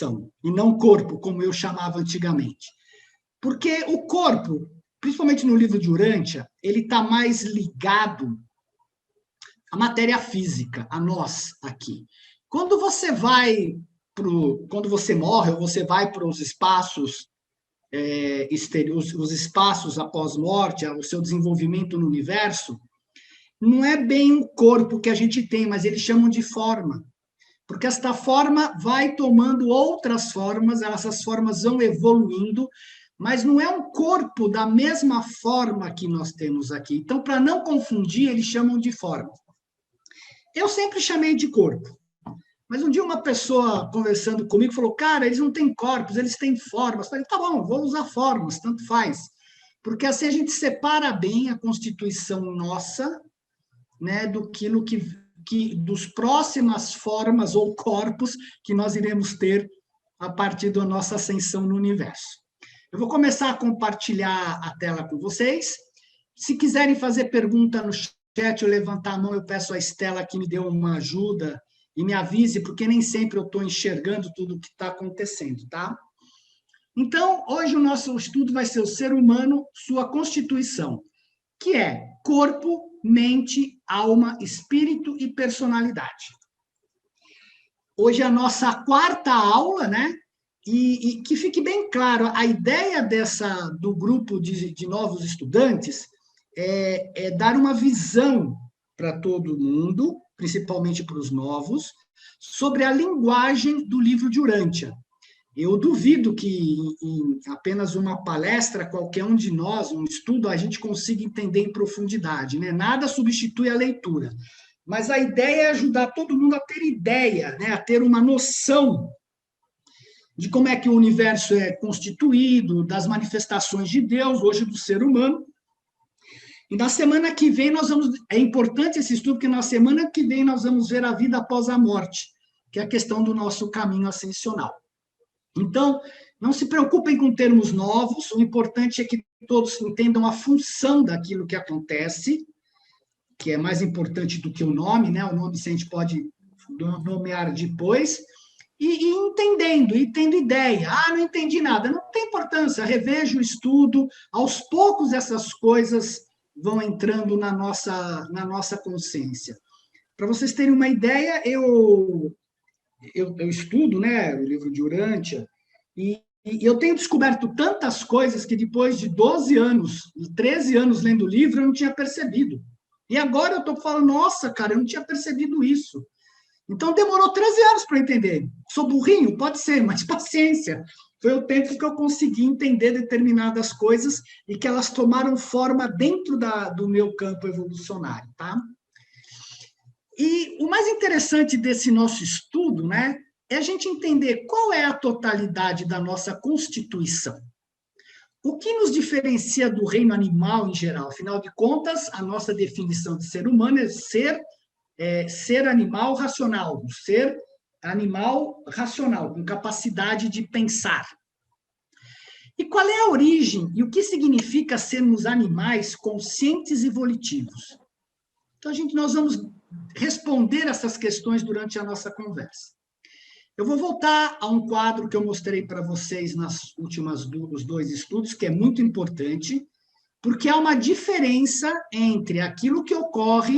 constituição, e não corpo, como eu chamava antigamente. Porque o corpo, principalmente no livro de Urântia, ele está mais ligado à matéria física, a nós aqui. Quando você vai quando você morre, ou você vai para os espaços exteriores, os espaços após morte, o seu desenvolvimento no universo, não é bem o corpo que a gente tem, mas eles chamam de forma. Porque esta forma vai tomando outras formas, essas formas vão evoluindo, mas não é um corpo da mesma forma que nós temos aqui. Então, para não confundir, eles chamam de forma. Eu sempre chamei de corpo. Mas um dia uma pessoa conversando comigo falou, cara, eles não têm corpos, eles têm formas. Eu falei, tá bom, vou usar formas, tanto faz. Porque assim a gente separa bem a constituição nossa, né, dos próximas formas ou corpos que nós iremos ter a partir da nossa ascensão no universo. Eu vou começar a compartilhar a tela com vocês. Se quiserem fazer pergunta no chat ou levantar a mão, eu peço a Estela que me dê uma ajuda e me avise, porque nem sempre eu estou enxergando tudo o que está acontecendo, tá? Então, hoje o nosso estudo vai ser o ser humano, sua constituição, que é corpo, mente, alma, espírito e personalidade. Hoje é a nossa quarta aula, né? E que fique bem claro, a ideia do grupo de novos estudantes é dar uma visão para todo mundo, principalmente para os novos, sobre a linguagem do livro de Urântia. Eu duvido que em apenas uma palestra, qualquer um de nós, um estudo, a gente consiga entender em profundidade, né? Nada substitui a leitura. Mas a ideia é ajudar todo mundo a ter ideia, né? A ter uma noção de como é que o universo é constituído, das manifestações de Deus, hoje do ser humano. E na semana que vem é importante esse estudo, porque na semana que vem nós vamos ver a vida após a morte, que é a questão do nosso caminho ascensional. Então, não se preocupem com termos novos, o importante é que todos entendam a função daquilo que acontece, que é mais importante do que o nome, né? O nome a gente pode nomear depois, e entendendo, e tendo ideia. Ah, não entendi nada, não tem importância, reveja o estudo, aos poucos essas coisas vão entrando na nossa consciência. Para vocês terem uma ideia, eu estudo, né, o livro de Urântia, e eu tenho descoberto tantas coisas que depois de 12 anos, 13 anos lendo o livro, eu não tinha percebido. E agora eu estou falando, nossa, cara, eu não tinha percebido isso. Então demorou 13 anos para entender. Sou burrinho? Pode ser, mas paciência. Foi o tempo que eu consegui entender determinadas coisas e que elas tomaram forma dentro do meu campo evolucionário, tá? E o mais interessante desse nosso estudo, né, é a gente entender qual é a totalidade da nossa constituição. O que nos diferencia do reino animal em geral? Afinal de contas, a nossa definição de ser humano é ser animal racional, ser animal racional, com capacidade de pensar. E qual é a origem e o que significa sermos animais conscientes e volitivos? Então, nós vamos responder essas questões durante a nossa conversa. Eu vou voltar a um quadro que eu mostrei para vocês nas últimas os dois estudos, que é muito importante, porque há uma diferença entre aquilo que ocorre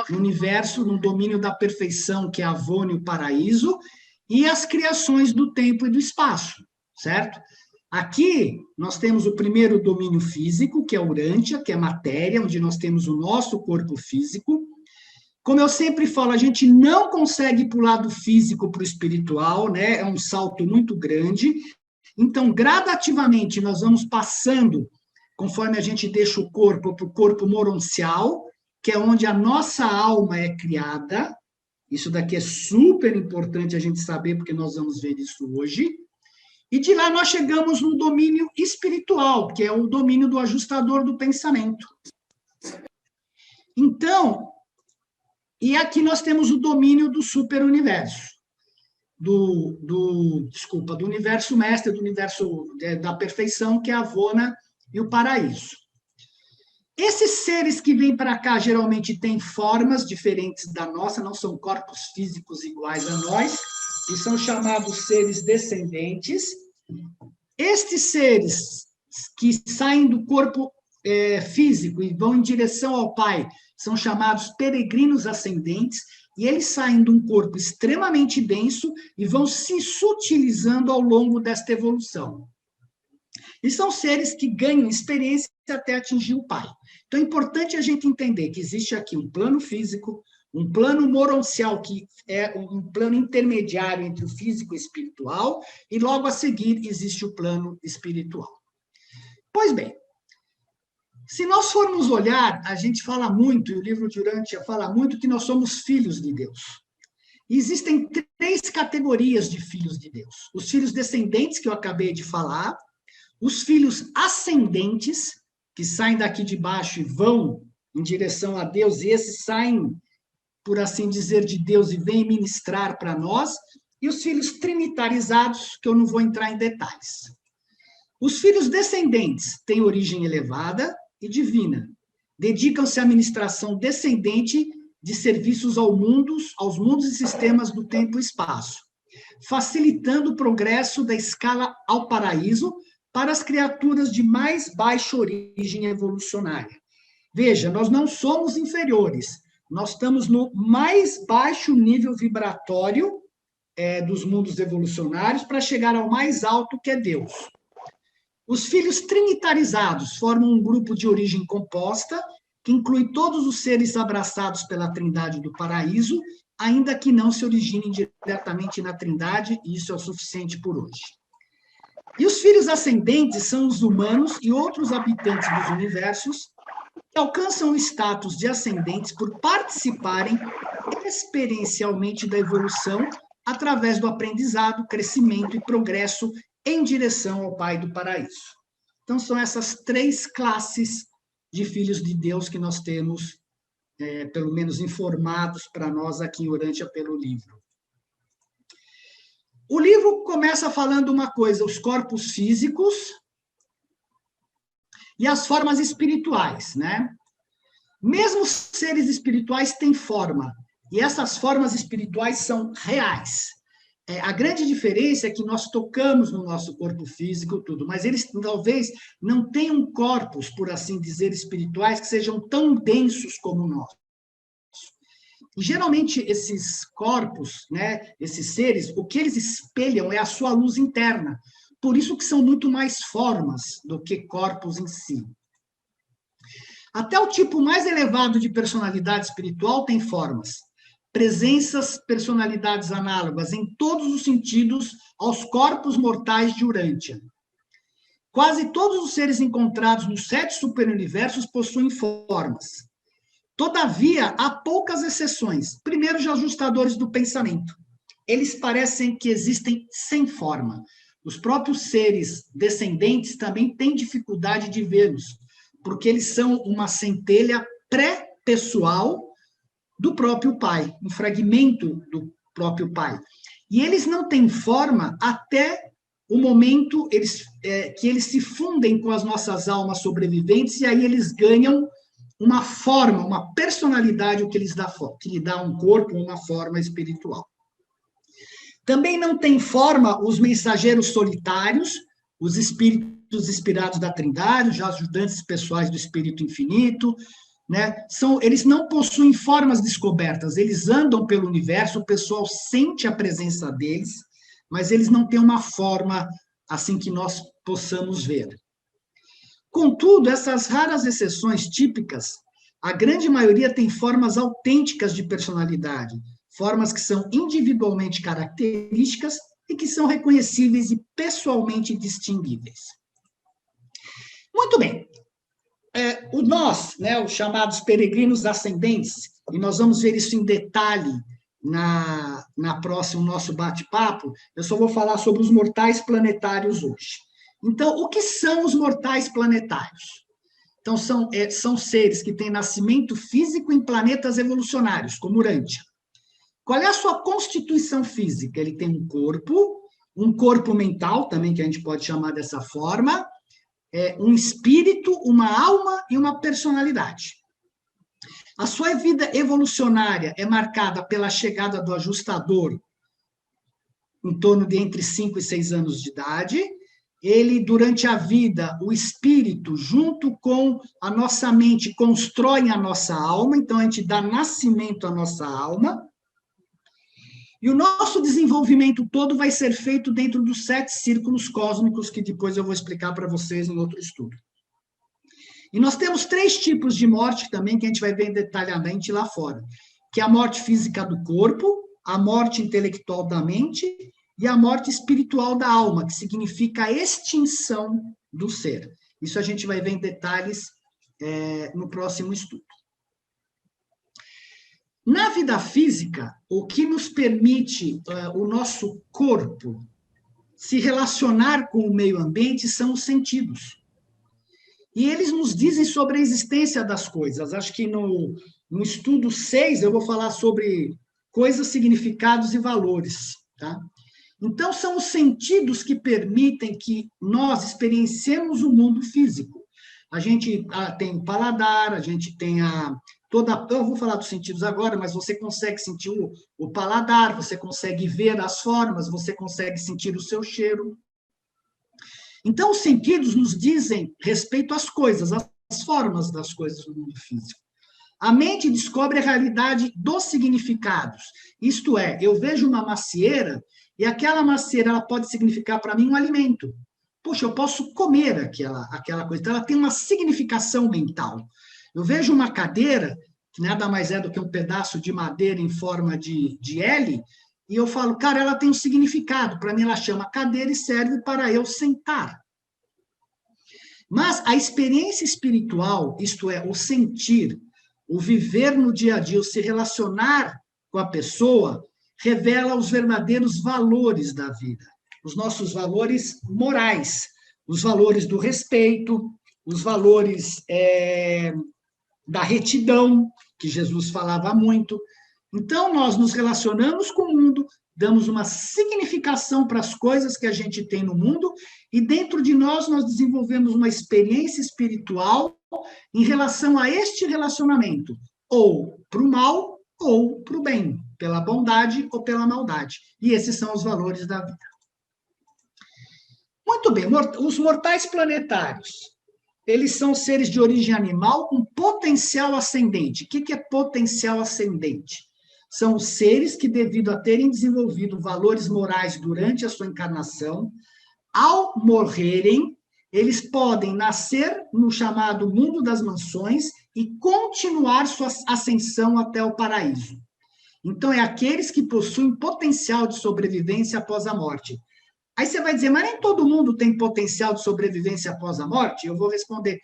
no universo, no domínio da perfeição, que é a Avona e o paraíso, e as criações do tempo e do espaço, certo? Aqui, nós temos o primeiro domínio físico, que é a Urântia, que é matéria, onde nós temos o nosso corpo físico. Como eu sempre falo, a gente não consegue pular do físico para o espiritual, né? É um salto muito grande. Então, gradativamente, nós vamos passando, conforme a gente deixa o corpo, para o corpo moroncial, que é onde a nossa alma é criada. Isso daqui é super importante a gente saber, porque nós vamos ver isso hoje. E de lá nós chegamos no domínio espiritual, que é o domínio do ajustador do pensamento. Então, e aqui nós temos o domínio do superuniverso, do universo mestre, do universo da perfeição, que é a Avona e o paraíso. Esses seres que vêm para cá geralmente têm formas diferentes da nossa, não são corpos físicos iguais a nós, que são chamados seres descendentes. Estes seres que saem do corpo físico e vão em direção ao Pai são chamados peregrinos ascendentes, e eles saem de um corpo extremamente denso e vão se sutilizando ao longo desta evolução. E são seres que ganham experiência até atingir o Pai. Então, é importante a gente entender que existe aqui um plano físico, um plano moroncial, que é um plano intermediário entre o físico e o espiritual, e logo a seguir existe o plano espiritual. Pois bem, se nós formos olhar, a gente fala muito, e o livro de Urântia fala muito, que nós somos filhos de Deus. E existem 3 categorias de filhos de Deus. Os filhos descendentes, que eu acabei de falar, os filhos ascendentes, que saem daqui de baixo e vão em direção a Deus, e esses saem, por assim dizer, de Deus e vêm ministrar para nós, e os filhos trinitarizados, que eu não vou entrar em detalhes. Os filhos descendentes têm origem elevada e divina. Dedicam-se à ministração descendente de serviços aos mundos e sistemas do tempo e espaço, facilitando o progresso da escala ao paraíso para as criaturas de mais baixa origem evolucionária. Veja, nós não somos inferiores, nós estamos no mais baixo nível vibratório dos mundos evolucionários para chegar ao mais alto, que é Deus. Os filhos trinitarizados formam um grupo de origem composta, que inclui todos os seres abraçados pela Trindade do Paraíso, ainda que não se originem diretamente na Trindade, e isso é o suficiente por hoje. E os filhos ascendentes são os humanos e outros habitantes dos universos que alcançam o status de ascendentes por participarem experiencialmente da evolução através do aprendizado, crescimento e progresso em direção ao Pai do Paraíso. Então, são essas 3 classes de filhos de Deus que nós temos, pelo menos informados para nós aqui em Urântia pelo livro. O livro começa falando uma coisa, os corpos físicos e as formas espirituais, né? Mesmo os seres espirituais têm forma, e essas formas espirituais são reais. A grande diferença é que nós tocamos no nosso corpo físico, tudo, mas eles talvez não tenham corpos, por assim dizer, espirituais que sejam tão densos como o nosso. E, geralmente, esses corpos, né, esses seres, o que eles espelham é a sua luz interna. Por isso que são muito mais formas do que corpos em si. Até o tipo mais elevado de personalidade espiritual tem formas. Presenças, personalidades análogas em todos os sentidos aos corpos mortais de Urântia. Quase todos os seres encontrados nos 7 superuniversos possuem formas. Todavia, há poucas exceções. Primeiro, os ajustadores do pensamento. Eles parecem que existem sem forma. Os próprios seres descendentes também têm dificuldade de vê-los, porque eles são uma centelha pré-pessoal do próprio Pai, um fragmento do próprio Pai. E eles não têm forma até o momento que eles se fundem com as nossas almas sobreviventes, e aí eles ganham uma forma, uma personalidade, o que lhe dá um corpo, uma forma espiritual. Também não tem forma os mensageiros solitários, os espíritos inspirados da Trindade, os ajudantes pessoais do Espírito Infinito, né? Eles não possuem formas descobertas, eles andam pelo universo, o pessoal sente a presença deles, mas eles não têm uma forma assim que nós possamos ver. Contudo, essas raras exceções típicas, a grande maioria tem formas autênticas de personalidade, formas que são individualmente características e que são reconhecíveis e pessoalmente distinguíveis. Muito bem. Nós, né, os chamados peregrinos ascendentes, e nós vamos ver isso em detalhe na próximo nosso bate-papo, eu só vou falar sobre os mortais planetários hoje. Então, o que são os mortais planetários? Então, são seres que têm nascimento físico em planetas evolucionários, como Urântia. Qual é a sua constituição física? Ele tem um corpo mental, também, que a gente pode chamar dessa forma, um espírito, uma alma e uma personalidade. A sua vida evolucionária é marcada pela chegada do ajustador em torno de entre 5 e 6 anos de idade. Ele, durante a vida, o espírito, junto com a nossa mente, constrói a nossa alma, então a gente dá nascimento à nossa alma. E o nosso desenvolvimento todo vai ser feito dentro dos 7 círculos cósmicos, que depois eu vou explicar para vocês em outro estudo. E nós temos 3 tipos de morte também, que a gente vai ver detalhadamente lá fora, que é a morte física do corpo, a morte intelectual da mente e a morte espiritual da alma, que significa a extinção do ser. Isso a gente vai ver em detalhes no próximo estudo. Na vida física, o que nos permite o nosso corpo se relacionar com o meio ambiente são os sentidos. E eles nos dizem sobre a existência das coisas. Acho que no estudo 6 eu vou falar sobre coisas, significados e valores, tá? Então, são os sentidos que permitem que nós experienciemos o mundo físico. A gente tem o paladar, a gente tem eu vou falar dos sentidos agora, mas você consegue sentir o paladar, você consegue ver as formas, você consegue sentir o seu cheiro. Então, os sentidos nos dizem respeito às coisas, às formas das coisas no mundo físico. A mente descobre a realidade dos significados. Isto é, eu vejo uma macieira e aquela macieira ela pode significar para mim um alimento. Poxa, eu posso comer aquela coisa. Então, ela tem uma significação mental. Eu vejo uma cadeira, que nada mais é do que um pedaço de madeira em forma de L, e eu falo, cara, ela tem um significado. Para mim, ela chama cadeira e serve para eu sentar. Mas a experiência espiritual, isto é, o sentir, o viver no dia a dia, o se relacionar com a pessoa, revela os verdadeiros valores da vida, os nossos valores morais, os valores do respeito, os valores da retidão, que Jesus falava muito. Então, nós nos relacionamos com o mundo, damos uma significação para as coisas que a gente tem no mundo, e dentro de nós desenvolvemos uma experiência espiritual em relação a este relacionamento, ou para o mal ou para o bem, pela bondade ou pela maldade. E esses são os valores da vida. Muito bem, os mortais planetários, eles são seres de origem animal com potencial ascendente. O que é potencial ascendente? São os seres que, devido a terem desenvolvido valores morais durante a sua encarnação, ao morrerem, eles podem nascer no chamado mundo das mansões e continuar sua ascensão até o paraíso. Então, é aqueles que possuem potencial de sobrevivência após a morte. Aí você vai dizer, mas nem todo mundo tem potencial de sobrevivência após a morte? Eu vou responder,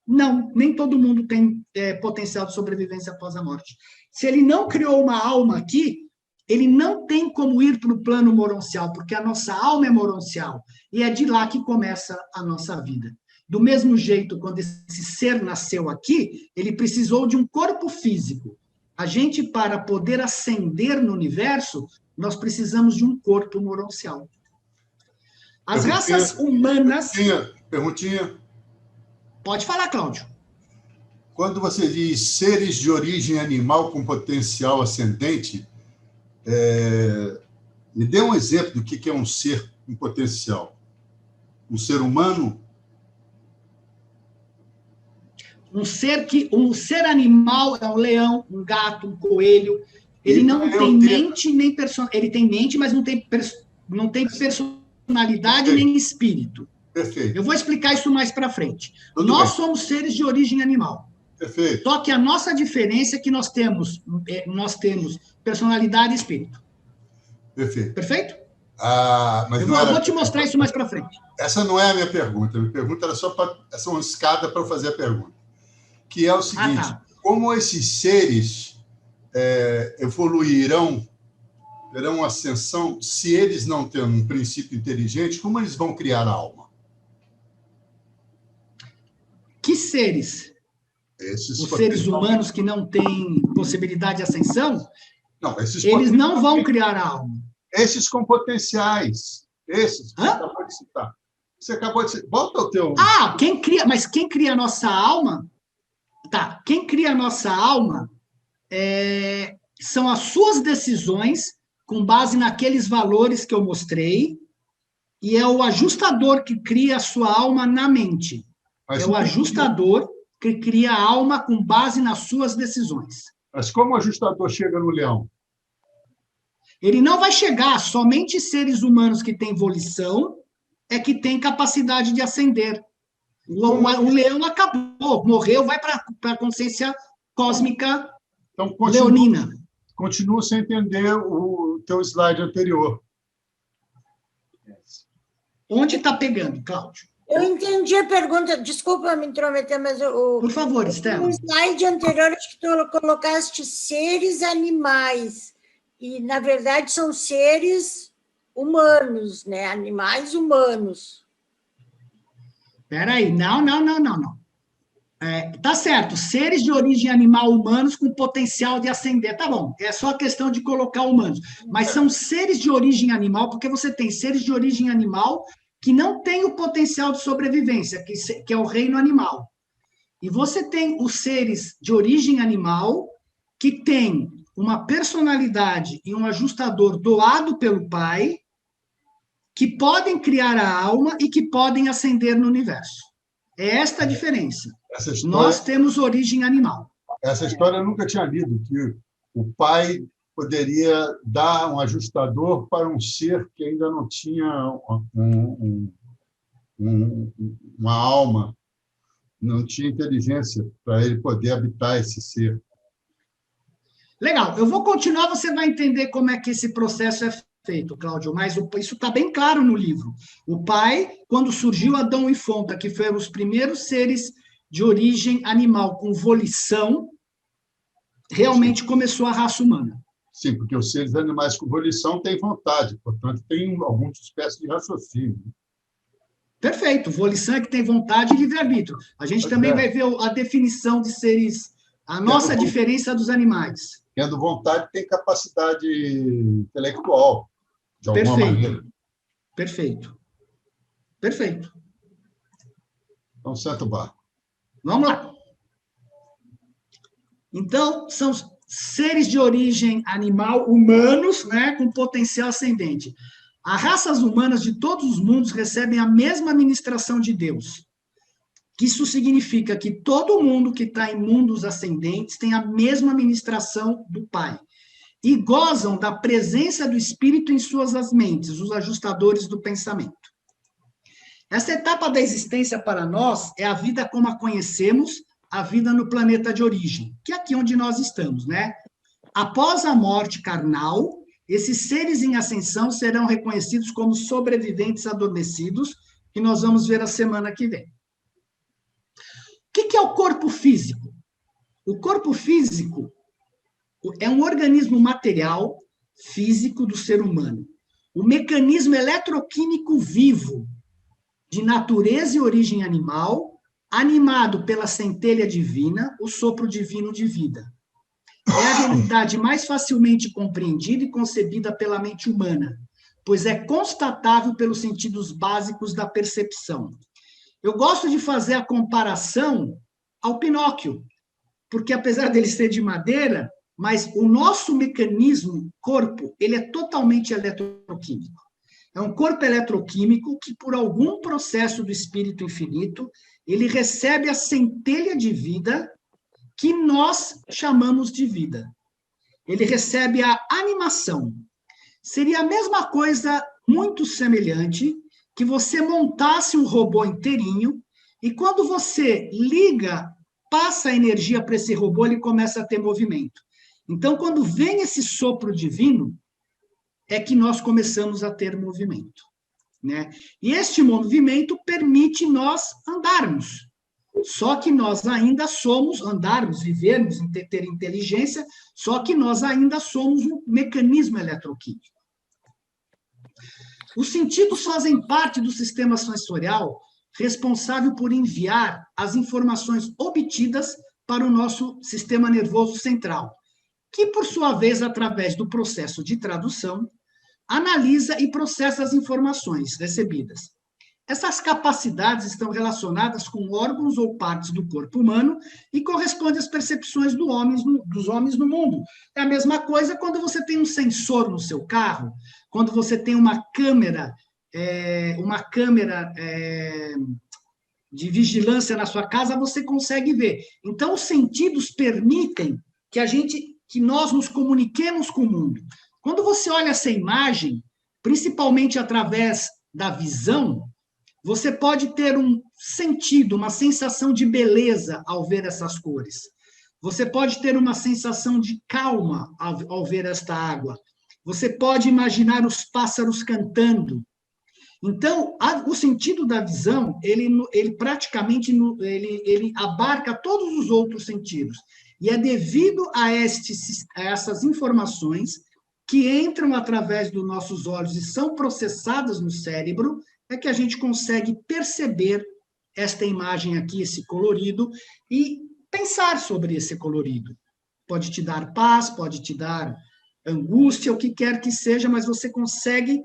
não, nem todo mundo tem potencial de sobrevivência após a morte. Se ele não criou uma alma aqui, ele não tem como ir para o plano moroncial, porque a nossa alma é moroncial, e é de lá que começa a nossa vida. Do mesmo jeito, quando esse ser nasceu aqui, ele precisou de um corpo físico. A gente, para poder ascender no universo, nós precisamos de um corpo moroncial. As raças humanas... Perguntinha. Pode falar, Cláudio. Quando você diz seres de origem animal com potencial ascendente, me dê um exemplo do que é um ser com potencial. Um ser humano? Um ser animal é um leão, um gato, um coelho. Ele não tem mente nem personalidade. Ele tem mente, mas não tem personalidade nem espírito. Perfeito. Eu vou explicar isso mais para frente. Nós somos seres de origem animal. Perfeito. Só que a nossa diferença é que nós temos personalidade e espírito. Perfeito. Perfeito? Mas eu vou te mostrar isso mais para frente. Essa não é a minha pergunta. A minha pergunta era só essa uma escada para eu fazer a pergunta. Que é o seguinte, como esses seres evoluirão, terão ascensão, se eles não têm um princípio inteligente, como eles vão criar a alma? Que seres? Os seres humanos que não têm possibilidade de ascensão, eles não vão criar a alma. Esses com potenciais, esses que você acabou de citar. Você acabou de citar. Volta ao teu... Mas quem cria a nossa alma... Tá, quem cria a nossa alma são as suas decisões com base naqueles valores que eu mostrei, e é o ajustador que cria a sua alma na mente. É o ajustador que cria a alma com base nas suas decisões. Mas como o ajustador chega no leão? Ele não vai chegar, somente seres humanos que têm volição é que têm capacidade de ascender. O leão acabou, morreu, vai para a consciência cósmica então, leonina. Continuo sem entender o teu slide anterior. Onde está pegando, Cláudio? Eu entendi a pergunta, desculpa me intrometer, mas por favor, Estela. No slide anterior, acho que tu colocaste seres animais, e, na verdade, são seres humanos, né? Animais humanos. Espera aí, não. Tá certo, seres de origem animal humanos com potencial de ascender, tá bom, é só questão de colocar humanos, mas são seres de origem animal, porque você tem seres de origem animal que não têm o potencial de sobrevivência, que é o reino animal, e você tem os seres de origem animal que têm uma personalidade e um ajustador doado pelo pai, que podem criar a alma e que podem ascender no universo. É esta a diferença. Nós temos origem animal. Essa história eu nunca tinha lido, que o pai poderia dar um ajustador para um ser que ainda não tinha uma alma, não tinha inteligência para ele poder habitar esse ser. Legal, eu vou continuar, você vai entender como é que esse processo é feito, Cláudio, mas isso está bem claro no livro. O pai, quando surgiu Adão e Fonta, que foram os primeiros seres de origem animal com volição, realmente começou a raça humana. Sim, porque os seres animais com volição têm vontade, portanto, tem alguma espécie de raciocínio. Perfeito, volição é que tem vontade e livre-arbítrio. A gente também vai ver a definição de seres, a nossa diferença dos animais. Tendo vontade, tem capacidade intelectual, de alguma maneira. Perfeito. Então, senta o barco. Vamos lá. Então, são seres de origem animal, humanos, né, com potencial ascendente. As raças humanas de todos os mundos recebem a mesma administração de Deus. Isso significa que todo mundo que está em mundos ascendentes tem a mesma administração do Pai. E gozam da presença do Espírito em suas mentes, os ajustadores do pensamento. Essa etapa da existência para nós é a vida como a conhecemos, a vida no planeta de origem, que é aqui onde nós estamos, né? Após a morte carnal, esses seres em ascensão serão reconhecidos como sobreviventes adormecidos, que nós vamos ver a semana que vem. O que é o corpo físico? O corpo físico é um organismo material físico do ser humano. O mecanismo eletroquímico vivo, de natureza e origem animal, animado pela centelha divina, o sopro divino de vida. É a realidade mais facilmente compreendida e concebida pela mente humana, pois é constatável pelos sentidos básicos da percepção. Eu gosto de fazer a comparação ao Pinóquio, porque apesar dele ser de madeira, mas o nosso mecanismo, corpo, ele é totalmente eletroquímico. É um corpo eletroquímico que, por algum processo do espírito infinito, ele recebe a centelha de vida que nós chamamos de vida. Ele recebe a animação. Seria a mesma coisa, muito semelhante, que você montasse um robô inteirinho e quando você liga, passa a energia para esse robô, ele começa a ter movimento. Então, quando vem esse sopro divino, é que nós começamos a ter movimento, né? E este movimento permite nós andarmos. Só que nós ainda somos, andarmos, vivermos, ter inteligência, só que nós ainda somos um mecanismo eletroquímico. Os sentidos fazem parte do sistema sensorial responsável por enviar as informações obtidas para o nosso sistema nervoso central, que, por sua vez, através do processo de tradução, analisa e processa as informações recebidas. Essas capacidades estão relacionadas com órgãos ou partes do corpo humano e correspondem às percepções dos homens no mundo. É a mesma coisa quando você tem um sensor no seu carro, quando você tem uma câmera de vigilância na sua casa, você consegue ver. Então, os sentidos permitem que nós nos comuniquemos com o mundo. Quando você olha essa imagem, principalmente através da visão, você pode ter um sentido, uma sensação de beleza ao ver essas cores. Você pode ter uma sensação de calma ao ver esta água. Você pode imaginar os pássaros cantando. Então, o sentido da visão, ele praticamente ele abarca todos os outros sentidos. E é devido a essas informações que entram através dos nossos olhos e são processadas no cérebro, é que a gente consegue perceber esta imagem aqui, esse colorido, e pensar sobre esse colorido. Pode te dar paz, pode te dar angústia, o que quer que seja, mas você consegue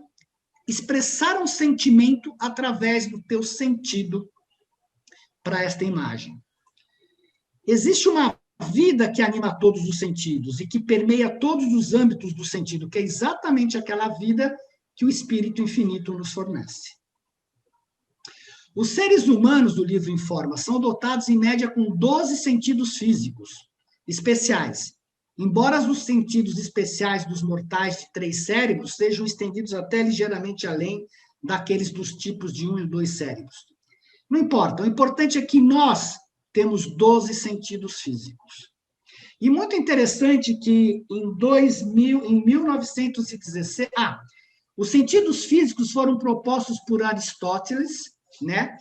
expressar um sentimento através do teu sentido para esta imagem. Existe uma vida que anima todos os sentidos e que permeia todos os âmbitos do sentido, que é exatamente aquela vida que o Espírito Infinito nos fornece. Os seres humanos do livro informa são dotados em média com 12 sentidos físicos especiais, embora os sentidos especiais dos mortais de 3 cérebros sejam estendidos até ligeiramente além daqueles dos tipos de 1 e 2 cérebros. Não importa, o importante é que nós temos 12 sentidos físicos. E muito interessante que em 1916, os sentidos físicos foram propostos por Aristóteles, né?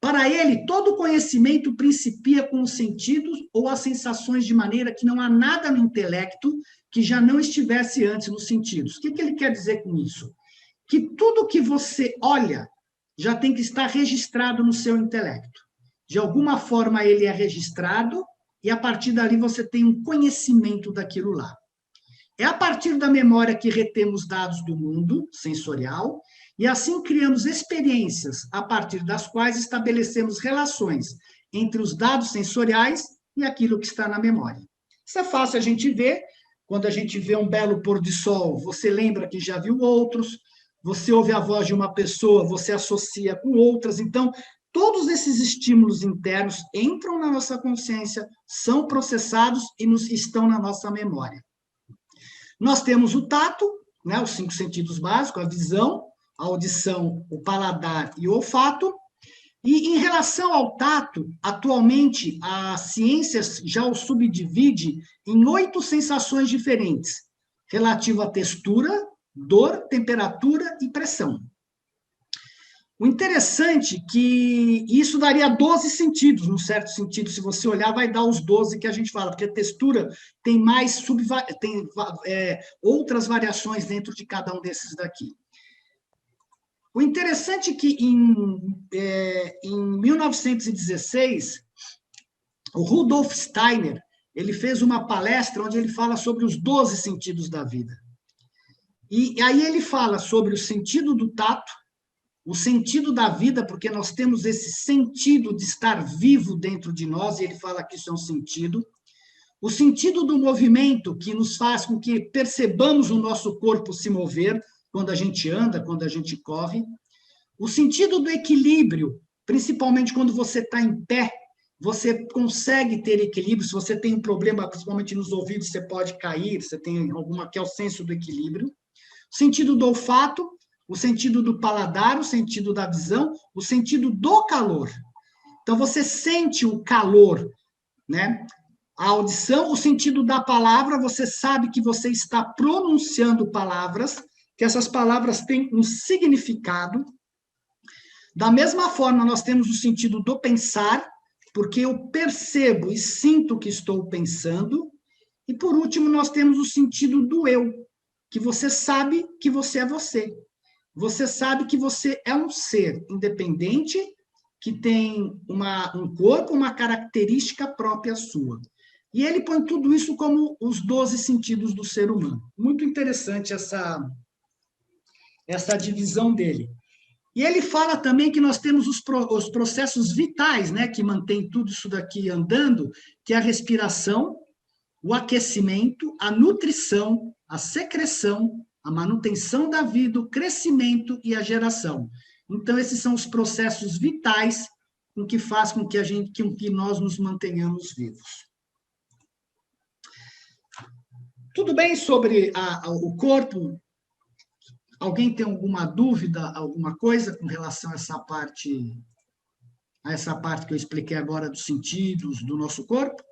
Para ele, todo conhecimento principia com os sentidos ou as sensações, de maneira que não há nada no intelecto que já não estivesse antes nos sentidos. O que ele quer dizer com isso? Que tudo que você olha já tem que estar registrado no seu intelecto. De alguma forma, ele é registrado e, a partir dali, você tem um conhecimento daquilo lá. É a partir da memória que retemos dados do mundo sensorial e assim criamos experiências a partir das quais estabelecemos relações entre os dados sensoriais e aquilo que está na memória. Isso é fácil a gente ver. Quando a gente vê um belo pôr de sol, você lembra que já viu outros, você ouve a voz de uma pessoa, você associa com outras. Então, todos esses estímulos internos entram na nossa consciência, são processados e estão na nossa memória. Nós temos o tato, né, os 5 sentidos básicos, a visão, a audição, o paladar e o olfato. E em relação ao tato, atualmente a ciência já o subdivide em 8 sensações diferentes, relativo à textura, dor, temperatura e pressão. O interessante é que isso daria 12 sentidos, num certo sentido. Se você olhar, vai dar os 12 que a gente fala, porque a textura tem outras variações dentro de cada um desses daqui. O interessante é que em 1916, o Rudolf Steiner, ele fez uma palestra onde ele fala sobre os 12 sentidos da vida. E aí ele fala sobre o sentido do tato, o sentido da vida, porque nós temos esse sentido de estar vivo dentro de nós, e ele fala que isso é um sentido. O sentido do movimento, que nos faz com que percebamos o nosso corpo se mover, quando a gente anda, quando a gente corre. O sentido do equilíbrio, principalmente quando você está em pé, você consegue ter equilíbrio. Se você tem um problema, principalmente nos ouvidos, você pode cair, você tem alguma que é o senso do equilíbrio. O sentido do olfato, o sentido do paladar, o sentido da visão, o sentido do calor. Então, você sente o calor, né? A audição, o sentido da palavra, você sabe que você está pronunciando palavras, que essas palavras têm um significado. Da mesma forma, nós temos o sentido do pensar, porque eu percebo e sinto o que estou pensando. E, por último, nós temos o sentido do eu, que você sabe que você é você. Você sabe que você é um ser independente, que tem um corpo, uma característica própria sua. E ele põe tudo isso como os 12 sentidos do ser humano. Muito interessante essa divisão dele. E ele fala também que nós temos os processos vitais, né, que mantém tudo isso daqui andando, que é a respiração, o aquecimento, a nutrição, a secreção, a manutenção da vida, o crescimento e a geração. Então, esses são os processos vitais com que faz com que nós nos mantenhamos vivos. Tudo bem sobre o corpo? Alguém tem alguma dúvida, alguma coisa com relação a essa parte que eu expliquei agora dos sentidos do nosso corpo?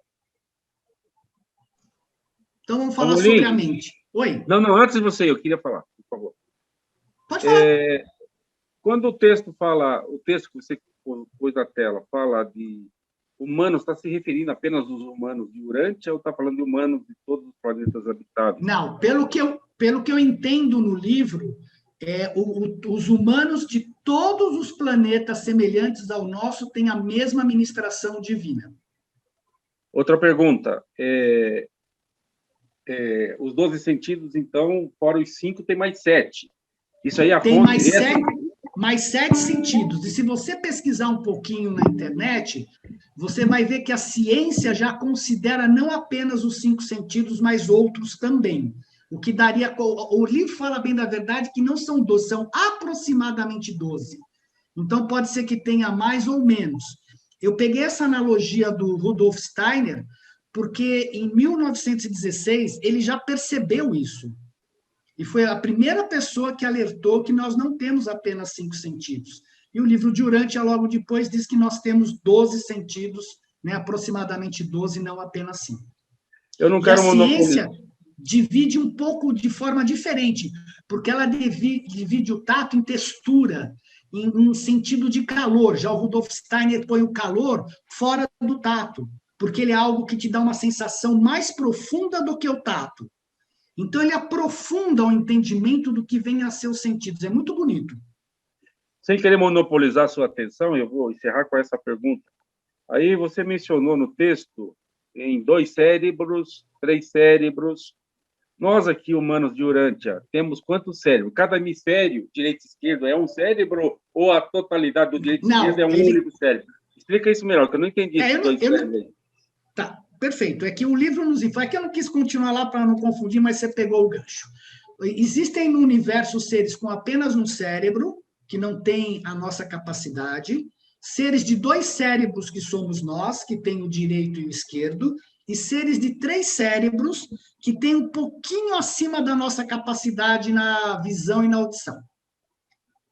Então, vamos falar sobre a mente. Oi? Não, antes de você, eu queria falar, por favor. Pode falar. Quando o texto que você pôs na tela, fala de humanos, está se referindo apenas aos humanos de Urântia ou está falando de humanos de todos os planetas habitados? Não, pelo que eu entendo no livro, os humanos de todos os planetas semelhantes ao nosso têm a mesma ministração divina. Outra pergunta. Os 12 sentidos, então, fora os 5, tem mais 7. Isso aí é a tem fonte mais 7 sentidos. E se você pesquisar um pouquinho na internet, você vai ver que a ciência já considera não apenas os 5 sentidos, mas outros também. O que daria... O livro fala bem da verdade que não são 12, são aproximadamente 12. Então, pode ser que tenha mais ou menos. Eu peguei essa analogia do Rudolf Steiner, porque em 1916 ele já percebeu isso. E foi a primeira pessoa que alertou que nós não temos apenas 5 sentidos. E o livro de Urântia, logo depois, diz que nós temos 12 sentidos, né, aproximadamente 12, não apenas 5. Eu não quero monopolizar. A ciência divide um pouco de forma diferente, porque ela divide o tato em textura, em sentido de calor. Já o Rudolf Steiner põe o calor fora do tato, porque ele é algo que te dá uma sensação mais profunda do que o tato. Então, ele aprofunda o entendimento do que vem a ser os sentidos. É muito bonito. Sem querer monopolizar a sua atenção, eu vou encerrar com essa pergunta. Aí você mencionou no texto em 2 cérebros, 3 cérebros. Nós aqui, humanos de Urântia, temos quantos cérebros? Cada hemisfério, direito e esquerdo, é um cérebro ou a totalidade do direito e esquerdo é um único cérebro? Explica isso melhor, que eu não entendi esses 2 cérebros aí. Tá. Perfeito, é que o livro nos informa, é que eu não quis continuar lá para não confundir, mas você pegou o gancho. Existem no universo seres com apenas um cérebro, que não tem a nossa capacidade, seres de 2 cérebros, que somos nós, que tem o direito e o esquerdo, e seres de 3 cérebros, que tem um pouquinho acima da nossa capacidade na visão e na audição.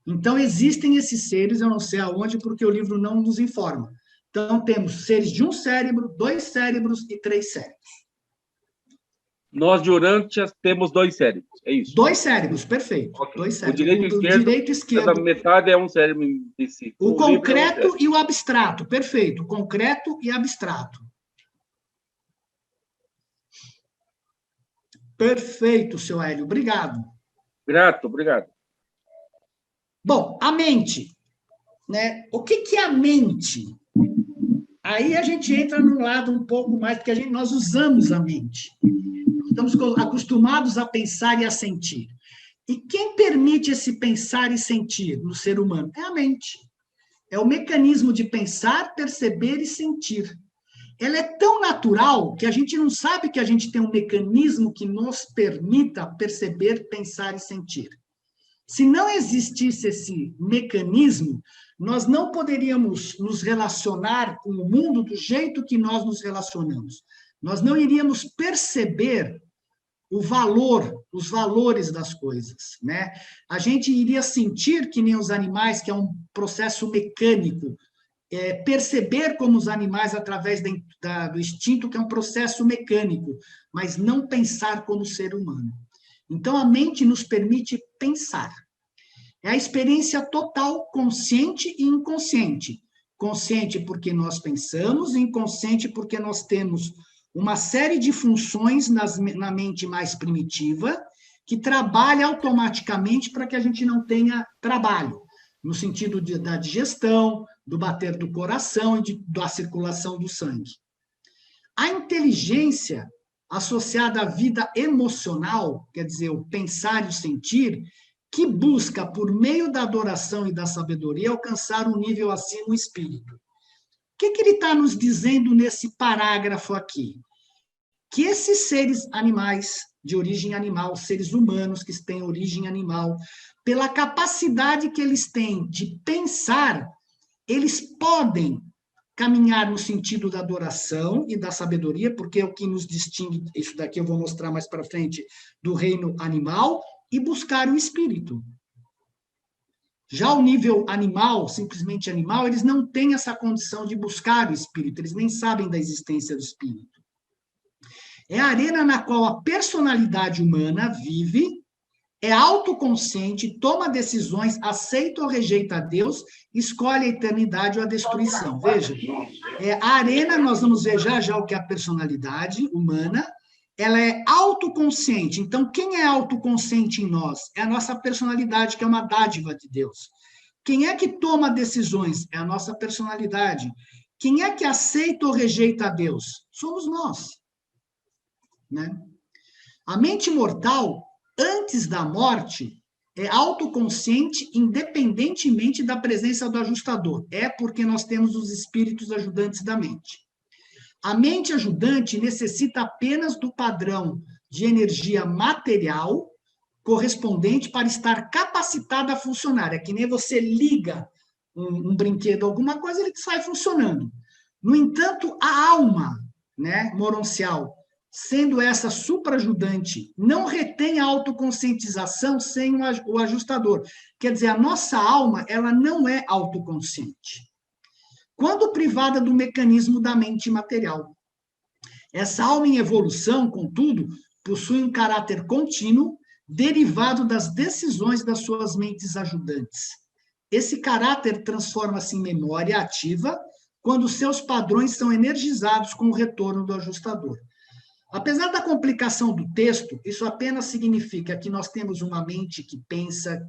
Então, existem esses seres, eu não sei aonde, porque o livro não nos informa. Então, temos seres de 1 cérebro, 2 cérebros e 3 cérebros. Nós, de Urântia, temos 2 cérebros, é isso? 2 cérebros, perfeito. Okay. 2 cérebros. O direito e esquerdo, cada metade é um cérebro em si. O concreto e o abstrato, perfeito. O concreto e abstrato. Perfeito, seu Hélio, obrigado. Grato, obrigado. Bom, a mente, né? O que é a mente? Aí a gente entra num lado um pouco mais, porque nós usamos a mente. Estamos acostumados a pensar e a sentir. E quem permite esse pensar e sentir no ser humano? É a mente. É o mecanismo de pensar, perceber e sentir. Ela é tão natural que a gente não sabe que a gente tem um mecanismo que nos permita perceber, pensar e sentir. Se não existisse esse mecanismo, nós não poderíamos nos relacionar com o mundo do jeito que nós nos relacionamos. Nós não iríamos perceber o valor, os valores das coisas, né? A gente iria sentir que nem os animais, que é um processo mecânico, perceber como os animais através do instinto, que é um processo mecânico, mas não pensar como ser humano. Então, a mente nos permite pensar. É a experiência total, consciente e inconsciente. Consciente porque nós pensamos, inconsciente porque nós temos uma série de funções na mente mais primitiva que trabalha automaticamente para que a gente não tenha trabalho, no sentido da digestão, do bater do coração e da circulação do sangue. A inteligência associada à vida emocional, quer dizer, o pensar e o sentir, que busca, por meio da adoração e da sabedoria, alcançar um nível acima no espírito. O que ele está nos dizendo nesse parágrafo aqui? Que esses seres animais, de origem animal, seres humanos que têm origem animal, pela capacidade que eles têm de pensar, eles podem caminhar no sentido da adoração e da sabedoria, porque é o que nos distingue, isso daqui eu vou mostrar mais para frente, do reino animal, e buscar o espírito. Já o nível animal, simplesmente animal, eles não têm essa condição de buscar o espírito, eles nem sabem da existência do espírito. É a arena na qual a personalidade humana vive, é autoconsciente, toma decisões, aceita ou rejeita a Deus, escolhe a eternidade ou a destruição. Veja, a arena, nós vamos ver já o que é a personalidade humana, ela é autoconsciente. Então, quem é autoconsciente em nós? É a nossa personalidade, que é uma dádiva de Deus. Quem é que toma decisões? É a nossa personalidade. Quem é que aceita ou rejeita a Deus? Somos nós. Né? A mente mortal, antes da morte, é autoconsciente independentemente da presença do ajustador. É porque nós temos os espíritos ajudantes da mente. A mente ajudante necessita apenas do padrão de energia material correspondente para estar capacitada a funcionar. É que nem você liga um brinquedo, alguma coisa, ele sai funcionando. No entanto, a alma, né, moroncial, sendo essa supraajudante, não retém a autoconscientização sem o ajustador. Quer dizer, a nossa alma, ela não é autoconsciente. Quando privada do mecanismo da mente material. Essa alma em evolução, contudo, possui um caráter contínuo, derivado das decisões das suas mentes ajudantes. Esse caráter transforma-se em memória ativa quando seus padrões são energizados com o retorno do ajustador. Apesar da complicação do texto, isso apenas significa que nós temos uma mente que pensa,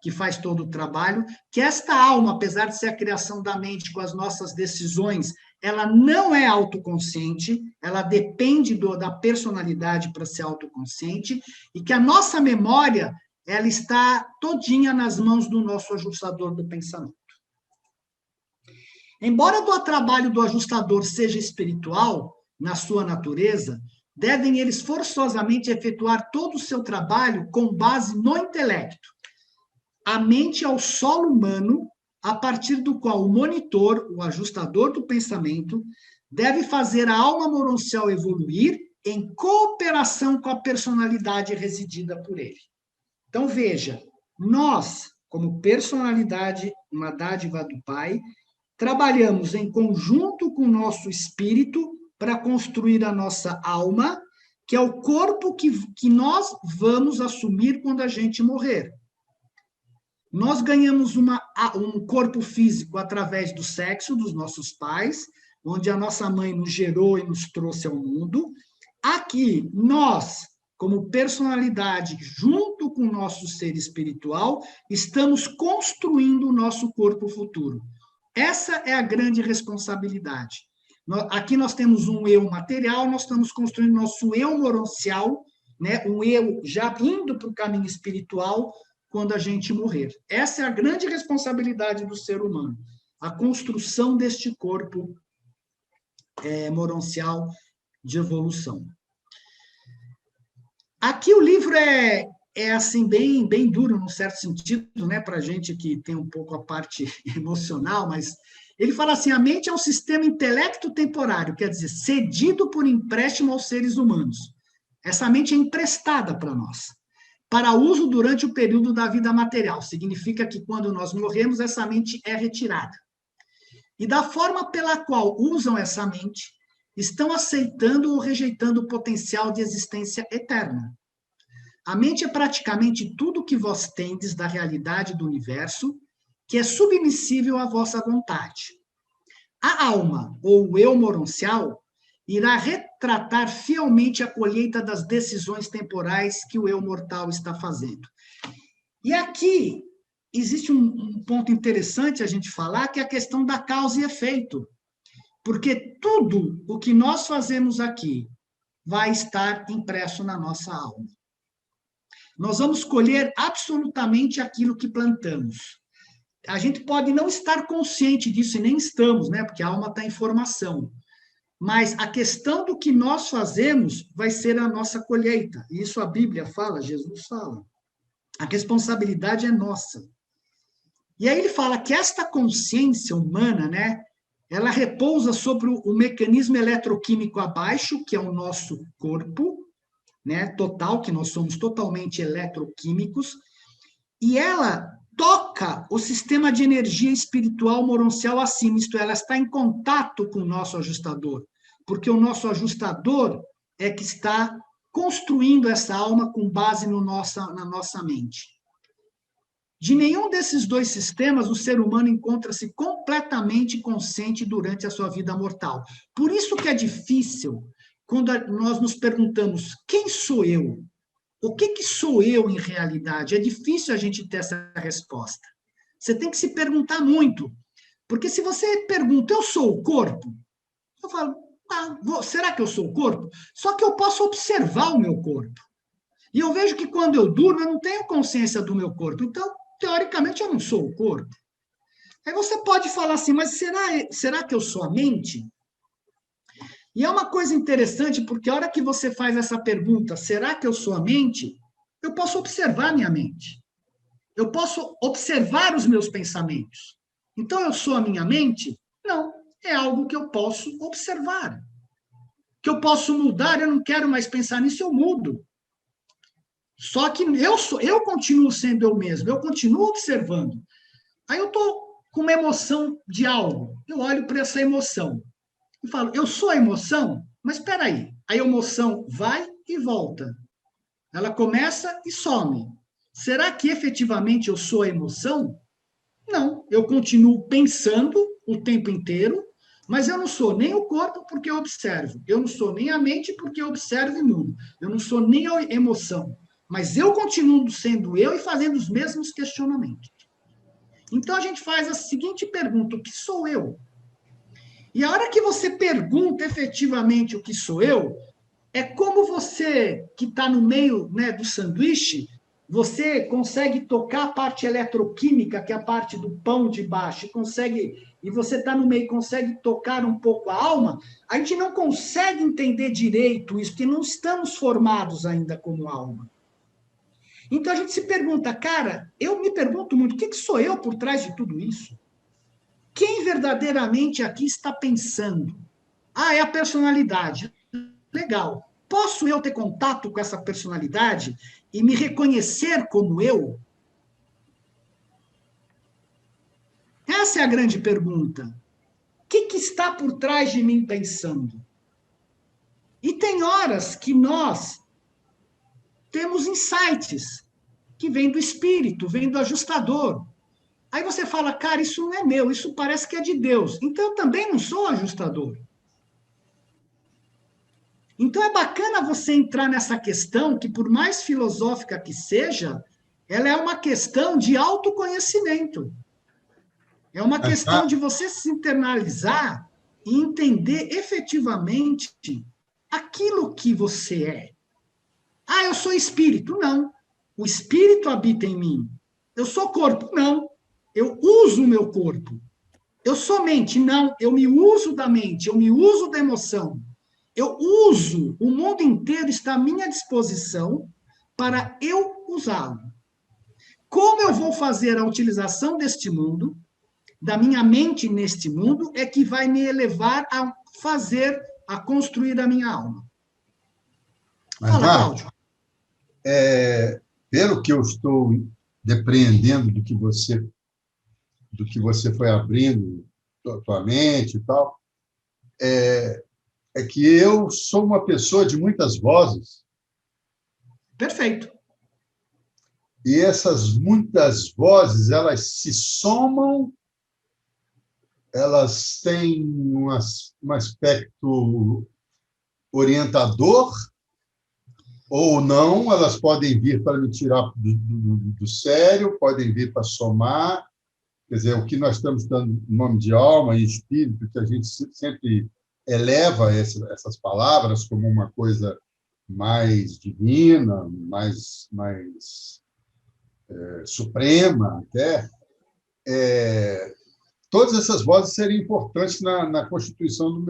que faz todo o trabalho, que esta alma, apesar de ser a criação da mente com as nossas decisões, ela não é autoconsciente, ela depende da personalidade para ser autoconsciente, e que a nossa memória, ela está todinha nas mãos do nosso ajustador do pensamento. Embora o trabalho do ajustador seja espiritual, na sua natureza, devem eles forçosamente efetuar todo o seu trabalho com base no intelecto. A mente é o solo humano, a partir do qual o monitor, o ajustador do pensamento, deve fazer a alma moroncial evoluir em cooperação com a personalidade residida por ele. Então, veja, nós, como personalidade, uma dádiva do Pai, trabalhamos em conjunto com o nosso espírito para construir a nossa alma, que é o corpo que nós vamos assumir quando a gente morrer. Nós ganhamos um corpo físico através do sexo dos nossos pais, onde a nossa mãe nos gerou e nos trouxe ao mundo. Aqui, nós, como personalidade, junto com o nosso ser espiritual, estamos construindo o nosso corpo futuro. Essa é a grande responsabilidade. Aqui nós temos um eu material, nós estamos construindo nosso eu moroncial, né? Um eu já indo para o caminho espiritual quando a gente morrer. Essa é a grande responsabilidade do ser humano, a construção deste corpo moroncial de evolução. Aqui o livro é assim, bem duro, num certo sentido, né, para a gente que tem um pouco a parte emocional, mas ele fala assim, a mente é um sistema intelecto-temporário, quer dizer, cedido por empréstimo aos seres humanos. Essa mente é emprestada para nós, para uso durante o período da vida material. Significa que quando nós morremos, essa mente é retirada. E da forma pela qual usam essa mente, estão aceitando ou rejeitando o potencial de existência eterna. A mente é praticamente tudo que vós tendes da realidade do universo, que é submissível à vossa vontade. A alma, ou o eu moroncial, irá retratar fielmente a colheita das decisões temporais que o eu mortal está fazendo. E aqui existe um ponto interessante a gente falar, que é a questão da causa e efeito. Porque tudo o que nós fazemos aqui vai estar impresso na nossa alma. nós vamos colher absolutamente aquilo que plantamos. A gente pode não estar consciente disso, e nem estamos, né? Porque a alma está em formação. Mas a questão do que nós fazemos vai ser a nossa colheita. Isso a Bíblia fala, Jesus fala. A responsabilidade é nossa. E aí ele fala que esta consciência humana, né? Ela repousa sobre o mecanismo eletroquímico abaixo, que é o nosso corpo, né? Total, que nós somos totalmente eletroquímicos, e ela toca o sistema de energia espiritual moroncial acima, isto é, ela está em contato com o nosso ajustador, porque o nosso ajustador é que está construindo essa alma com base na nossa mente. De nenhum desses dois sistemas o ser humano encontra-se completamente consciente durante a sua vida mortal. Por isso que é difícil, quando nós nos perguntamos, quem sou eu? O que sou eu em realidade? É difícil a gente ter essa resposta. Você tem que se perguntar muito. Porque se você pergunta, eu sou o corpo? Eu falo, será que eu sou o corpo? Só que eu posso observar o meu corpo. E eu vejo que quando eu durmo, eu não tenho consciência do meu corpo. Então, teoricamente, eu não sou o corpo. Aí você pode falar assim, mas será que eu sou a mente? E é uma coisa interessante, porque a hora que você faz essa pergunta, será que eu sou a mente? Eu posso observar minha mente. Eu posso observar os meus pensamentos. Então, eu sou a minha mente? Não, é algo que eu posso observar. Que eu posso mudar, eu não quero mais pensar nisso, eu mudo. Só que eu continuo sendo eu mesmo, eu continuo observando. Aí eu estou com uma emoção de algo, eu olho para essa emoção e falo, eu sou a emoção? Mas espera aí, a emoção vai e volta. Ela começa e some. Será que efetivamente eu sou a emoção? Não, eu continuo pensando o tempo inteiro, mas eu não sou nem o corpo porque eu observo. Eu não sou nem a mente porque eu observo e mudo. Eu não sou nem a emoção. Mas eu continuo sendo eu e fazendo os mesmos questionamentos. Então, a gente faz a seguinte pergunta, o que sou eu? E a hora que você pergunta efetivamente o que sou eu, é como você, que está no meio, né, do sanduíche, você consegue tocar a parte eletroquímica, que é a parte do pão de baixo, e você está no meio, consegue tocar um pouco a alma, a gente não consegue entender direito isso, porque não estamos formados ainda como alma. Então a gente se pergunta, cara, eu me pergunto muito, o que sou eu por trás de tudo isso? Quem verdadeiramente aqui está pensando? É a personalidade. Legal. Posso eu ter contato com essa personalidade e me reconhecer como eu? Essa é a grande pergunta. O que está por trás de mim pensando? E tem horas que nós temos insights que vêm do espírito, vêm do ajustador. Aí você fala, cara, isso não é meu, isso parece que é de Deus. Então eu também não sou ajustador. Então é bacana você entrar nessa questão, que por mais filosófica que seja, ela é uma questão de autoconhecimento. É uma questão de você se internalizar e entender efetivamente aquilo que você é. Eu sou espírito. Não. O espírito habita em mim. Eu sou corpo. Não. Eu uso o meu corpo. Eu sou mente. Não. Eu me uso da mente. Eu me uso da emoção. Eu uso. O mundo inteiro está à minha disposição para eu usá-lo. Como eu vou fazer a utilização deste mundo, da minha mente neste mundo, é que vai me elevar a construir a minha alma. Fala, Cláudio. Pelo que eu estou depreendendo do que você foi abrindo, tua mente e tal, é que eu sou uma pessoa de muitas vozes. Perfeito. E essas muitas vozes, elas se somam, elas têm um aspecto orientador, ou não, elas podem vir para me tirar do sério, podem vir para somar. Quer dizer, o que nós estamos dando nome de alma e espírito, que a gente sempre eleva essas palavras como uma coisa mais divina, mais suprema até, todas essas vozes seriam importantes na constituição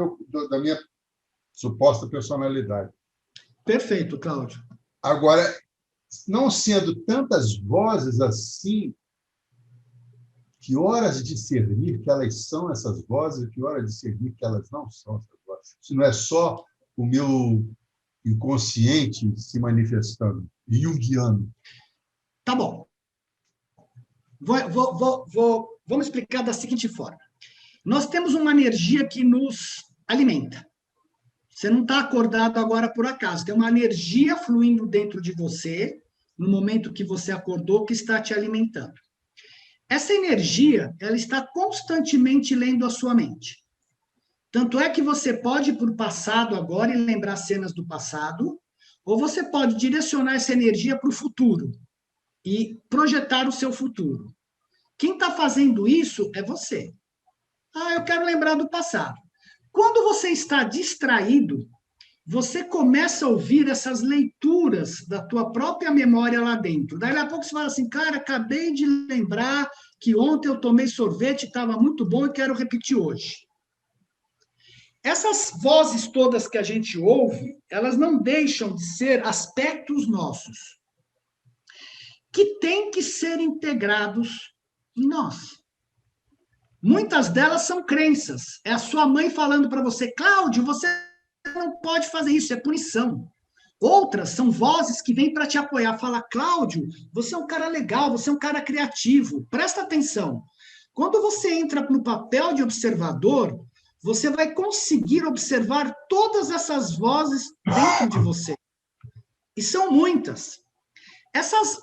da minha suposta personalidade. Perfeito, Cláudio. Agora, não sendo tantas vozes assim, que horas de discernir que elas são essas vozes, que horas de discernir que elas não são essas vozes. Isso não é só o meu inconsciente se manifestando, junguiano. Tá bom. Vamos explicar da seguinte forma. Nós temos uma energia que nos alimenta. Você não está acordado agora por acaso. Tem uma energia fluindo dentro de você, no momento que você acordou, que está te alimentando. Essa energia, ela está constantemente lendo a sua mente. Tanto é que você pode ir para o passado agora e lembrar cenas do passado, ou você pode direcionar essa energia para o futuro e projetar o seu futuro. Quem está fazendo isso é você. Eu quero lembrar do passado. Quando você está distraído, você começa a ouvir essas leituras da tua própria memória lá dentro. Daí a pouco você fala assim, cara, acabei de lembrar que ontem eu tomei sorvete, estava muito bom e quero repetir hoje. Essas vozes todas que a gente ouve, elas não deixam de ser aspectos nossos, que têm que ser integrados em nós. Muitas delas são crenças. É a sua mãe falando para você, Cláudio, você não pode fazer isso, é punição. Outras são vozes que vêm para te apoiar. Fala, Cláudio, você é um cara legal, você é um cara criativo. Presta atenção. Quando você entra no papel de observador, você vai conseguir observar todas essas vozes dentro de você. E são muitas. Essas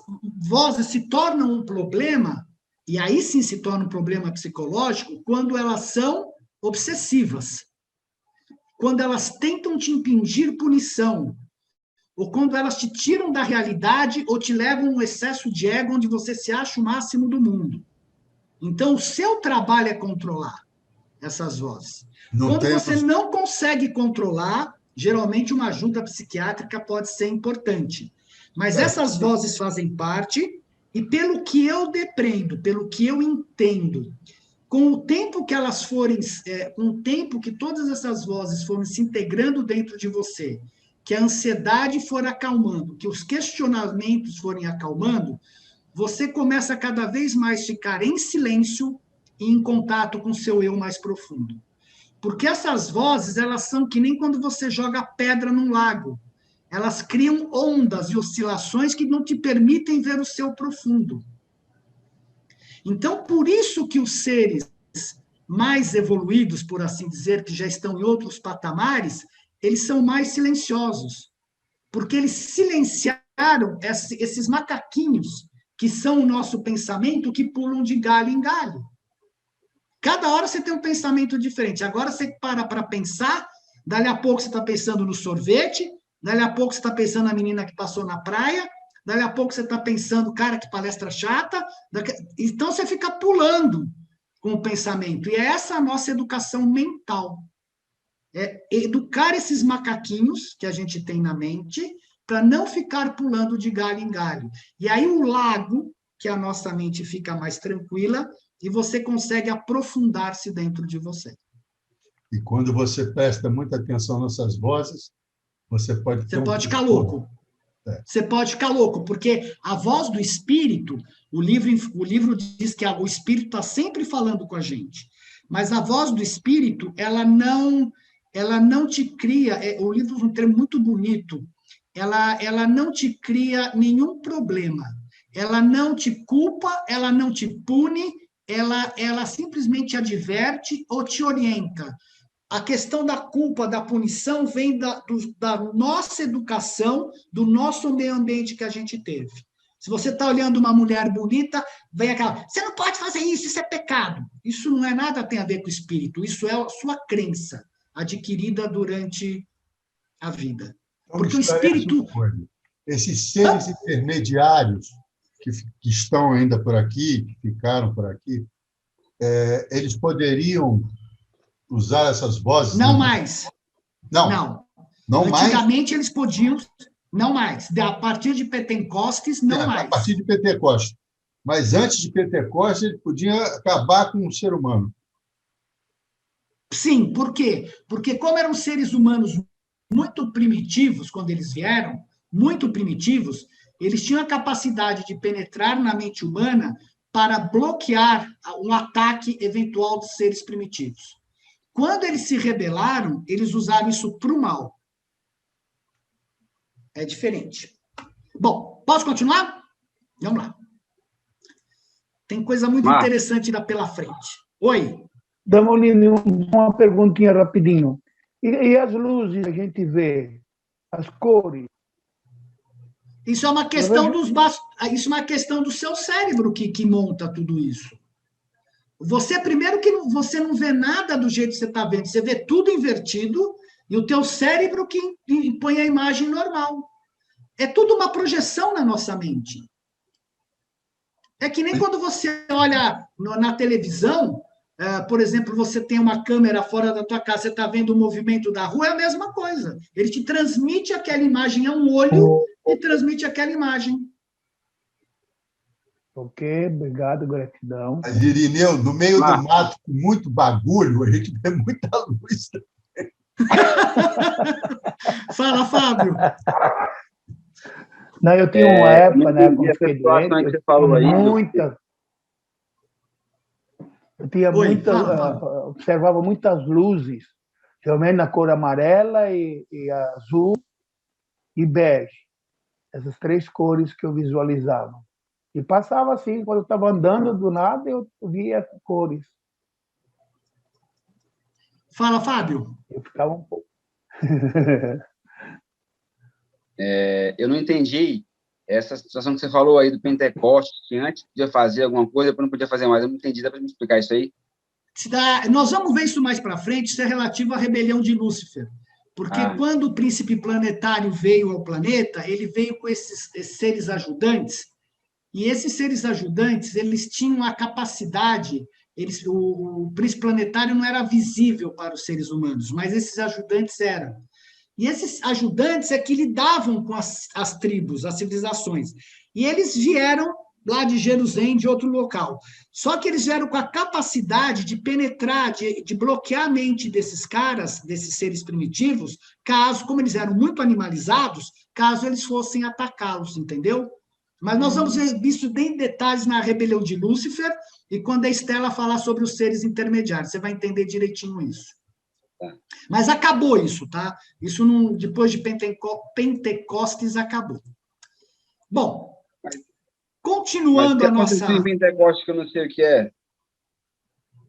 vozes se tornam um problema, e aí sim se torna um problema psicológico, quando elas são obsessivas. Quando elas tentam te impingir punição, ou quando elas te tiram da realidade ou te levam a um excesso de ego onde você se acha o máximo do mundo. Então, o seu trabalho é controlar essas vozes. Quando você não consegue controlar, geralmente uma ajuda psiquiátrica pode ser importante. Mas essas vozes fazem parte, e pelo que eu depreendo, pelo que eu entendo, com o tempo que elas forem, com o tempo que todas essas vozes forem se integrando dentro de você, que a ansiedade for acalmando, que os questionamentos forem acalmando, você começa a cada vez mais ficar em silêncio e em contato com o seu eu mais profundo. Porque essas vozes, elas são que nem quando você joga pedra num lago. Elas criam ondas e oscilações que não te permitem ver o seu profundo. Então, por isso que os seres mais evoluídos, por assim dizer, que já estão em outros patamares, eles são mais silenciosos. Porque eles silenciaram esses macaquinhos que são o nosso pensamento, que pulam de galho em galho. Cada hora você tem um pensamento diferente. Agora você para pensar, dali a pouco você está pensando no sorvete, dali a pouco você está pensando na menina que passou na praia, dali a pouco você está pensando, cara, que palestra chata. Então você fica pulando com o pensamento. E é essa a nossa educação mental. É educar esses macaquinhos que a gente tem na mente para não ficar pulando de galho em galho. E aí o lago, que a nossa mente fica mais tranquila, e você consegue aprofundar-se dentro de você. E quando você presta muita atenção nessas vozes, você pode ficar louco. Você pode ficar louco, porque a voz do espírito, o livro diz que o espírito está sempre falando com a gente, mas a voz do espírito, ela não te cria, o livro usa um termo muito bonito, ela não te cria nenhum problema, ela não te culpa, ela não te pune, ela simplesmente adverte ou te orienta. A questão da culpa, da punição, vem da nossa educação, do nosso meio ambiente que a gente teve. Se você está olhando uma mulher bonita, vem aquela, você não pode fazer isso, isso é pecado. Isso não é nada tem a ver com o espírito, isso é a sua crença adquirida durante a vida. Então, porque o espírito... Esses seres intermediários que estão ainda por aqui, que ficaram por aqui, eles poderiam usar essas vozes? Não mais. Não. Não mais? Antigamente eles podiam, não mais. A partir de Pentecostes, não mais. A partir de Pentecostes. Mas antes de Pentecostes, ele podia acabar com o ser humano. Sim, por quê? Porque como eram seres humanos muito primitivos, quando eles vieram, muito primitivos, eles tinham a capacidade de penetrar na mente humana para bloquear um ataque eventual de seres primitivos. Quando eles se rebelaram, eles usaram isso para o mal. É diferente. Bom, posso continuar? Vamos lá. Tem coisa muito interessante lá pela frente. Oi. Damolini, uma perguntinha rapidinho. E as luzes que a gente vê, as cores? Isso é uma questão isso é uma questão do seu cérebro que monta tudo isso. Você, primeiro, que você não vê nada do jeito que você está vendo, você vê tudo invertido e o teu cérebro que põe a imagem normal. É tudo uma projeção na nossa mente. É que nem quando você olha na televisão, por exemplo, você tem uma câmera fora da tua casa, você está vendo o movimento da rua, é a mesma coisa. Ele te transmite aquela imagem, é um olho e transmite aquela imagem. Ok, obrigado, gratidão. Mas, Irineu, no meio do mato, com muito bagulho, a gente vê muita luz. Fala, Fábio. Não, eu tinha uma época, né, quando essa fiquei situação doente, que você falou aí, eu tinha observava muitas luzes, geralmente na cor amarela e azul e bege. Essas três cores que eu visualizava. E passava assim, quando eu estava andando do nada, eu via cores. Fala, Fábio. Eu ficava um pouco. Eu não entendi essa situação que você falou aí do Pentecostes, que antes podia fazer alguma coisa, depois não podia fazer mais. Eu não entendi, dá para me explicar isso aí? Nós vamos ver isso mais para frente, isso é relativo à rebelião de Lúcifer. Porque quando o príncipe planetário veio ao planeta, ele veio com esses seres ajudantes, e esses seres ajudantes, eles tinham a capacidade, o príncipe planetário não era visível para os seres humanos, mas esses ajudantes eram. E esses ajudantes é que lidavam com as tribos, as civilizações. E eles vieram lá de Jerusalém, de outro local. Só que eles vieram com a capacidade de penetrar, de bloquear a mente desses caras, desses seres primitivos, caso, como eles eram muito animalizados, caso eles fossem atacá-los, entendeu? Mas nós vamos ver isso bem em detalhes na rebelião de Lúcifer e quando a Estela falar sobre os seres intermediários. Você vai entender direitinho isso. Mas acabou isso, tá? Isso não, depois de Pentecostes acabou. Bom, continuando a nossa... Mas o que aconteceu em Pentecostes que eu não sei o que é?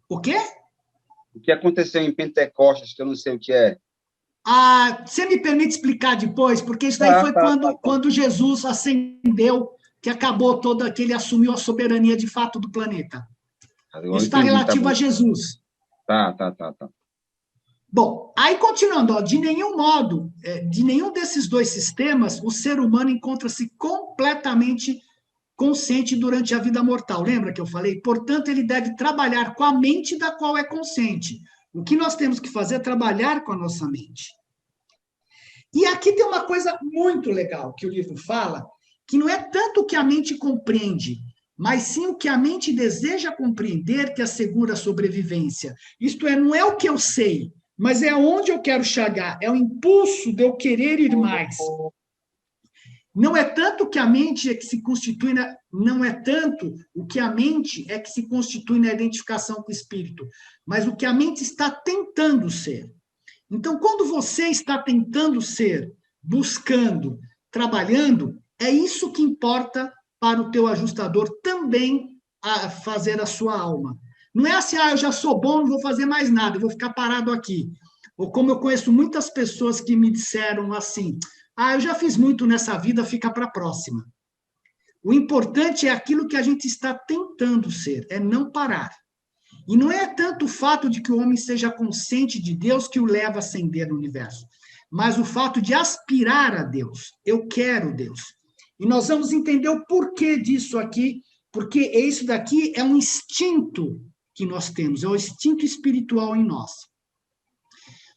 O quê? O que aconteceu em Pentecostes que eu não sei o que é? Você me permite explicar depois? Porque isso daí foi quando Jesus ascendeu, que acabou que ele assumiu a soberania de fato do planeta. Isso está relativo a Jesus. Tá. Bom, aí continuando, de nenhum modo, de nenhum desses dois sistemas, o ser humano encontra-se completamente consciente durante a vida mortal. Lembra que eu falei? Portanto, ele deve trabalhar com a mente da qual é consciente. O que nós temos que fazer é trabalhar com a nossa mente. E aqui tem uma coisa muito legal que o livro fala, que não é tanto o que a mente compreende, mas sim o que a mente deseja compreender que assegura a sobrevivência. Isto é, não é o que eu sei, mas é aonde eu quero chegar, é o impulso de eu querer ir mais. Não é tanto que a mente é que se constitui não é tanto o que a mente é que se constitui na identificação com o espírito, mas o que a mente está tentando ser. Então, quando você está tentando ser, buscando, trabalhando, é isso que importa para o teu ajustador também a fazer a sua alma. Não é assim, eu já sou bom, não vou fazer mais nada, eu vou ficar parado aqui. Ou como eu conheço muitas pessoas que me disseram assim, eu já fiz muito nessa vida, fica para a próxima. O importante é aquilo que a gente está tentando ser, é não parar. E não é tanto o fato de que o homem seja consciente de Deus que o leva a ascender no universo, mas o fato de aspirar a Deus. Eu quero Deus. E nós vamos entender o porquê disso aqui, porque isso daqui é um instinto que nós temos, é o instinto espiritual em nós.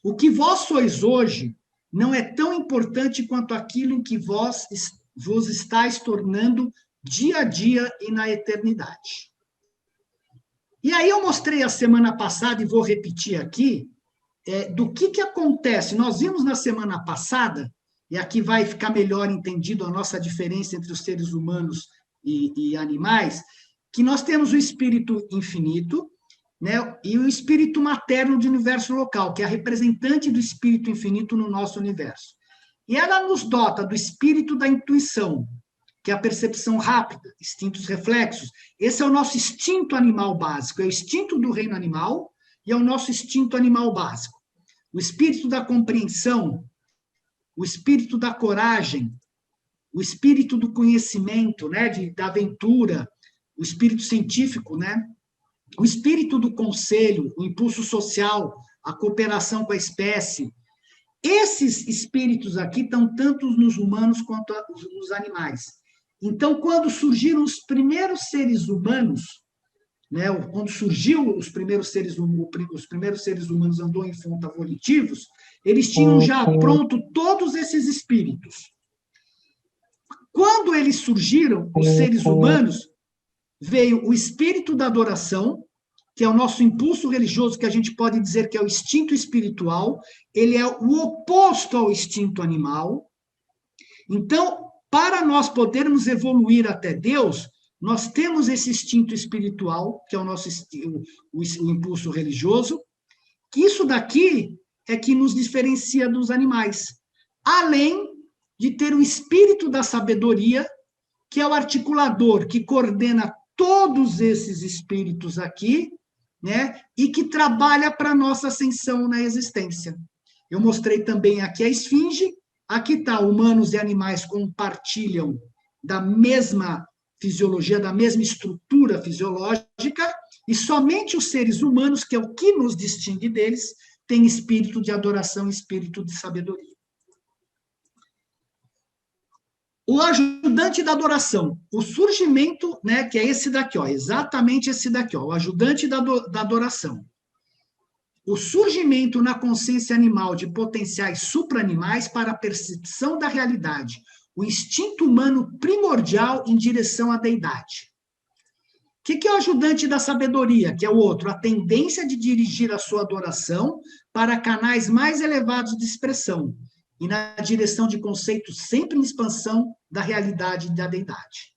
O que vós sois hoje não é tão importante quanto aquilo em que vos estáis tornando dia a dia e na eternidade. E aí eu mostrei a semana passada, e vou repetir aqui, do que acontece. Nós vimos na semana passada, e aqui vai ficar melhor entendido a nossa diferença entre os seres humanos e animais, que nós temos o espírito infinito, né, e o espírito materno do universo local, que é a representante do espírito infinito no nosso universo. E ela nos dota do espírito da intuição, que é a percepção rápida, instintos reflexos. Esse é o nosso instinto animal básico, é o instinto do reino animal e é o nosso instinto animal básico. O espírito da compreensão, o espírito da coragem, o espírito do conhecimento, né, da aventura, o espírito científico, né, o espírito do conselho, o impulso social, a cooperação com a espécie. Esses espíritos aqui estão tanto nos humanos quanto nos animais. Então, quando surgiram os primeiros seres humanos, né, quando surgiu os primeiros seres humanos andou em fonta volitivos, eles tinham já pronto todos esses espíritos. Quando eles surgiram, os seres humanos, veio o espírito da adoração, que é o nosso impulso religioso, que a gente pode dizer que é o instinto espiritual, ele é o oposto ao instinto animal. Então, para nós podermos evoluir até Deus, nós temos esse instinto espiritual, que é o nosso o impulso religioso, que isso daqui é que nos diferencia dos animais, além de ter o espírito da sabedoria, que é o articulador, que coordena todos esses espíritos aqui, né, e que trabalha para a nossa ascensão na existência. Eu mostrei também aqui a esfinge, aqui está, humanos e animais compartilham da mesma fisiologia, da mesma estrutura fisiológica, e somente os seres humanos, que é o que nos distingue deles, têm espírito de adoração, espírito de sabedoria. O ajudante da adoração, o surgimento, né, que é esse daqui, ó, exatamente esse daqui, ó, o ajudante da adoração. O surgimento na consciência animal de potenciais supra-animais para a percepção da realidade, o instinto humano primordial em direção à deidade. O que é o ajudante da sabedoria? Que é o outro, a tendência de dirigir a sua adoração para canais mais elevados de expressão, e na direção de conceitos sempre em expansão da realidade da deidade.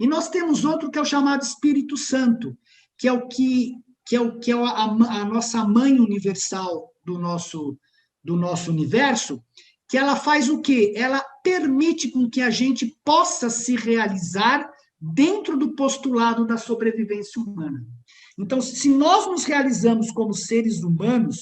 E nós temos outro que é o chamado Espírito Santo, que é a nossa mãe universal do nosso universo, que ela faz o quê? Ela permite com que a gente possa se realizar dentro do postulado da sobrevivência humana. Então, se nós nos realizamos como seres humanos,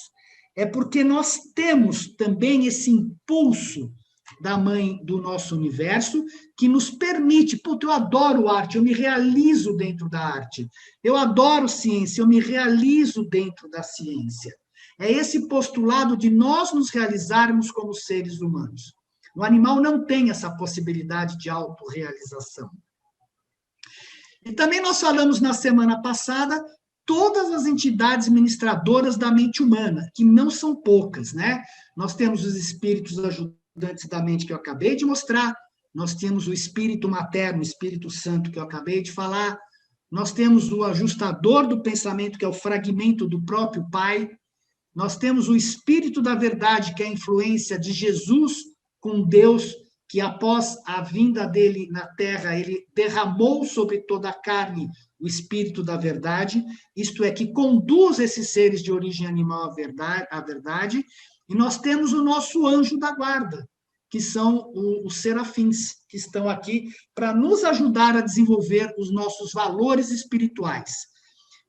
é porque nós temos também esse impulso da mãe do nosso universo, que nos permite, puta, eu adoro arte, eu me realizo dentro da arte. Eu adoro ciência, eu me realizo dentro da ciência. É esse postulado de nós nos realizarmos como seres humanos. O animal não tem essa possibilidade de autorrealização. E também nós falamos na semana passada todas as entidades ministradoras da mente humana, que não são poucas, né? Nós temos os espíritos ajudantes da mente que eu acabei de mostrar, nós temos o espírito materno, o Espírito Santo que eu acabei de falar, nós temos o ajustador do pensamento, que é o fragmento do próprio Pai, nós temos o espírito da verdade, que é a influência de Jesus com Deus, que após a vinda dele na Terra, ele derramou sobre toda a carne o espírito da verdade, isto é, que conduz esses seres de origem animal à verdade, e nós temos o nosso anjo da guarda, que são os serafins, que estão aqui para nos ajudar a desenvolver os nossos valores espirituais.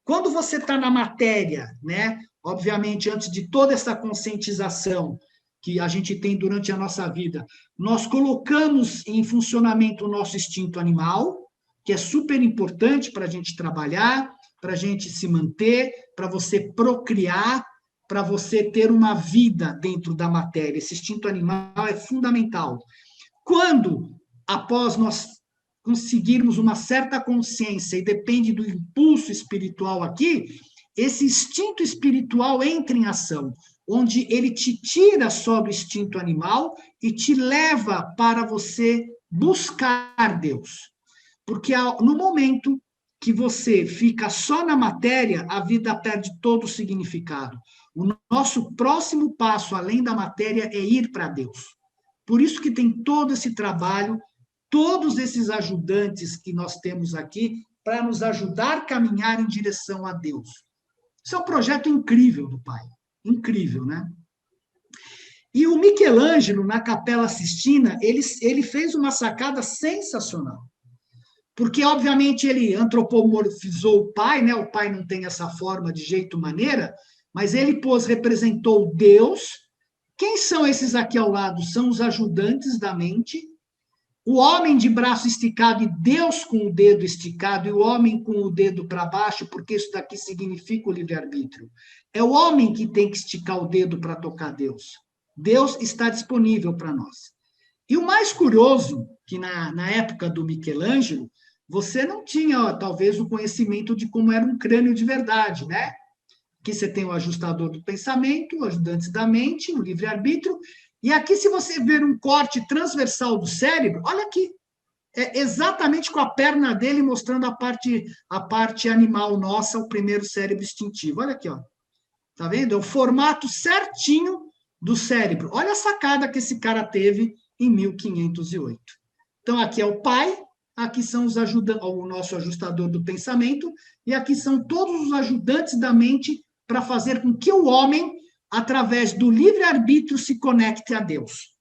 Quando você está na matéria, né, obviamente, antes de toda essa conscientização que a gente tem durante a nossa vida, nós colocamos em funcionamento o nosso instinto animal, que é super importante para a gente trabalhar, para a gente se manter, para você procriar, para você ter uma vida dentro da matéria. Esse instinto animal é fundamental. Quando, após nós conseguirmos uma certa consciência, e depende do impulso espiritual aqui, esse instinto espiritual entra em ação. onde ele te tira sobre o instinto animal e te leva para você buscar Deus. Porque no momento que você fica só na matéria, a vida perde todo o significado. O nosso próximo passo, além da matéria, é ir para Deus. Por isso que tem todo esse trabalho, todos esses ajudantes que nós temos aqui, para nos ajudar a caminhar em direção a Deus. Isso é um projeto incrível do Pai. Incrível, né? E o Michelangelo, na Capela Sistina, ele fez uma sacada sensacional. Porque, obviamente, ele antropomorfizou o Pai, né? O Pai não tem essa forma de jeito maneira, mas ele representou Deus. Quem são esses aqui ao lado? São os ajudantes da mente. O homem de braço esticado e Deus com o dedo esticado, e o homem com o dedo para baixo, porque isso daqui significa o livre-arbítrio. É o homem que tem que esticar o dedo para tocar Deus. Deus está disponível para nós. E o mais curioso, que na época do Michelangelo, você não tinha, talvez, o conhecimento de como era um crânio de verdade, né? Aqui você tem o ajustador do pensamento, o ajudante da mente, o livre-arbítrio. E aqui, se você ver um corte transversal do cérebro, olha aqui, é exatamente com a perna dele mostrando a parte animal nossa, o primeiro cérebro instintivo. Olha aqui, ó. Tá vendo? É o formato certinho do cérebro. Olha a sacada que esse cara teve em 1508. Então, aqui é o pai, aqui são o nosso ajustador do pensamento, e aqui são todos os ajudantes da mente para fazer com que o homem, através do livre-arbítrio, se conecte a Deus.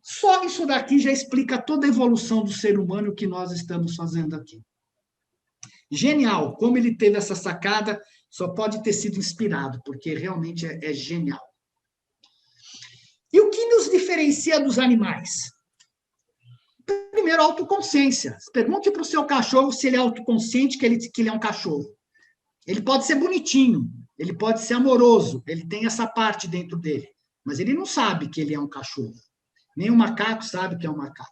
Só isso daqui já explica toda a evolução do ser humano que nós estamos fazendo aqui. Genial, como ele teve essa sacada, só pode ter sido inspirado, porque realmente é genial. E o que nos diferencia dos animais? Primeiro, a autoconsciência. Pergunte para o seu cachorro se ele é autoconsciente que ele é um cachorro. Ele pode ser bonitinho, ele pode ser amoroso, ele tem essa parte dentro dele, mas ele não sabe que ele é um cachorro. Nem o macaco sabe que é um macaco.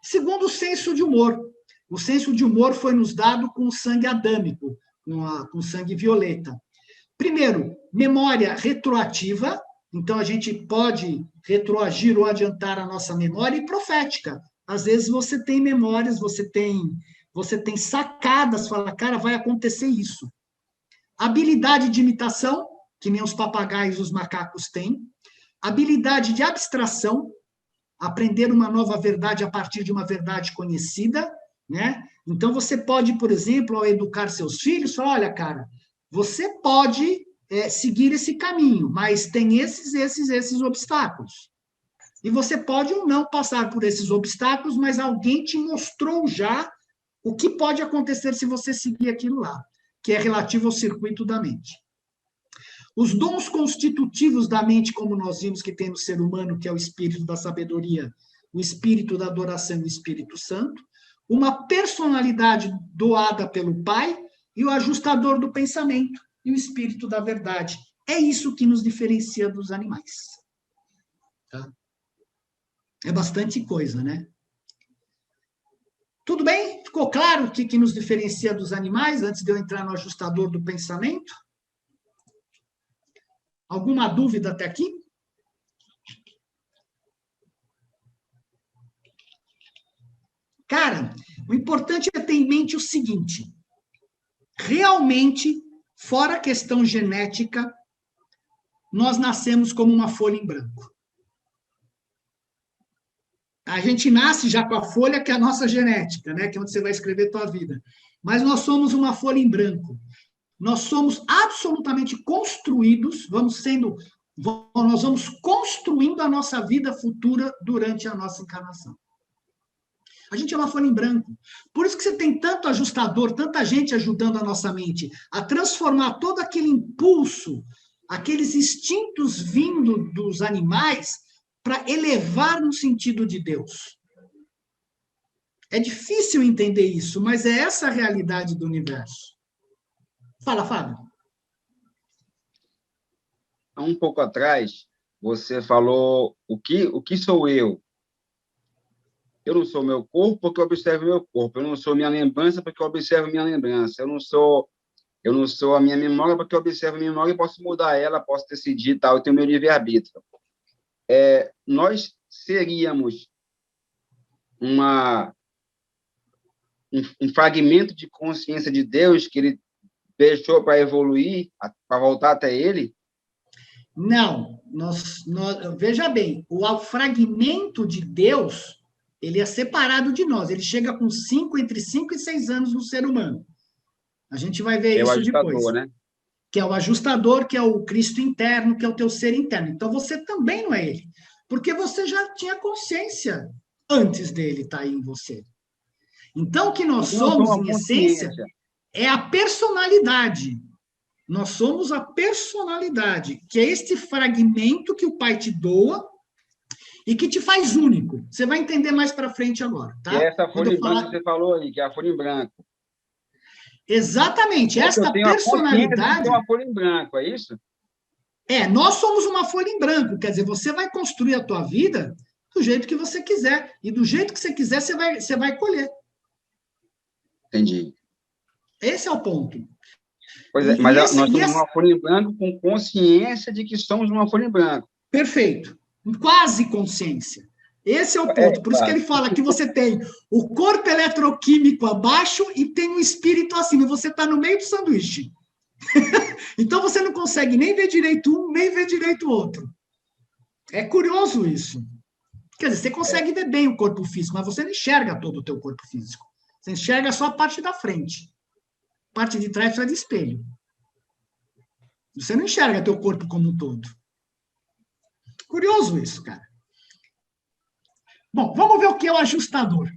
Segundo, o senso de humor. O senso de humor foi nos dado com o sangue adâmico, com o sangue violeta. Primeiro, memória retroativa. Então, a gente pode retroagir ou adiantar a nossa memória, e profética. Às vezes, você tem memórias, você tem sacadas, fala, cara, vai acontecer isso. Habilidade de imitação, que nem os papagaios e os macacos têm. Habilidade de abstração, aprender uma nova verdade a partir de uma verdade conhecida, né? Então, você pode, por exemplo, ao educar seus filhos, falar, olha, cara, você pode seguir esse caminho, mas tem esses obstáculos. E você pode ou não passar por esses obstáculos, mas alguém te mostrou já o que pode acontecer se você seguir aquilo lá, que é relativo ao circuito da mente. Os dons constitutivos da mente, como nós vimos que tem no ser humano, que é o espírito da sabedoria, o espírito da adoração e o Espírito Santo, uma personalidade doada pelo Pai e o ajustador do pensamento e o espírito da verdade. É isso que nos diferencia dos animais. Tá? É bastante coisa, né? Tudo bem? Ficou claro o que nos diferencia dos animais, antes de eu entrar no ajustador do pensamento? Alguma dúvida até aqui? Cara, o importante é ter em mente o seguinte: realmente, fora a questão genética, nós nascemos como uma folha em branco. A gente nasce já com a folha, que é a nossa genética, né? Que é onde você vai escrever a tua vida. Mas nós somos uma folha em branco. Nós somos absolutamente construídos, nós vamos construindo a nossa vida futura durante a nossa encarnação. A gente é uma folha em branco. Por isso que você tem tanto ajustador, tanta gente ajudando a nossa mente a transformar todo aquele impulso, aqueles instintos vindo dos animais, para elevar no sentido de Deus. É difícil entender isso, mas é essa a realidade do universo. Fala, Fábio. Um pouco atrás, você falou o que sou eu? Eu não sou meu corpo porque eu observo meu corpo. Eu não sou minha lembrança porque eu observo minha lembrança. Eu não sou Eu não sou a minha memória, porque eu observo a minha memória e posso mudar ela, posso decidir e tal, eu tenho meu livre-arbítrio. Nós seríamos um fragmento de consciência de Deus que ele deixou para evoluir, para voltar até ele? Não, veja bem, o fragmento de Deus, ele é separado de nós, ele chega com entre 5 e 6 anos no ser humano. A gente vai ver isso depois. Né? Que é o ajustador, que é o Cristo interno, que é o teu ser interno. Então, você também não é ele, porque você já tinha consciência antes dele estar aí em você. Então, o que nós somos, em essência, é a personalidade. Nós somos a personalidade, que é este fragmento que o Pai te doa e que te faz único. Você vai entender mais para frente agora, tá? Que é essa folha em branco que você falou aí, que é a folha em branco. Exatamente, esta personalidade... É uma folha em branco, é isso? Nós somos uma folha em branco, quer dizer, você vai construir a tua vida do jeito que você quiser, e do jeito que você quiser, você vai colher. Entendi. Esse é o ponto. Pois é, mas nós somos uma folha em branco com consciência de que somos uma folha em branco. Perfeito. Quase consciência. Esse é o ponto. Por isso que ele fala que você tem o corpo eletroquímico abaixo e tem o espírito acima. E você está no meio do sanduíche. Então, você não consegue nem ver direito um, nem ver direito o outro. É curioso isso. Quer dizer, você consegue ver bem o corpo físico, mas você não enxerga todo o teu corpo físico. Você enxerga só a parte da frente. A parte de trás é de espelho. Você não enxerga teu corpo como um todo. Curioso isso, cara. Bom, vamos ver o que é o ajustador.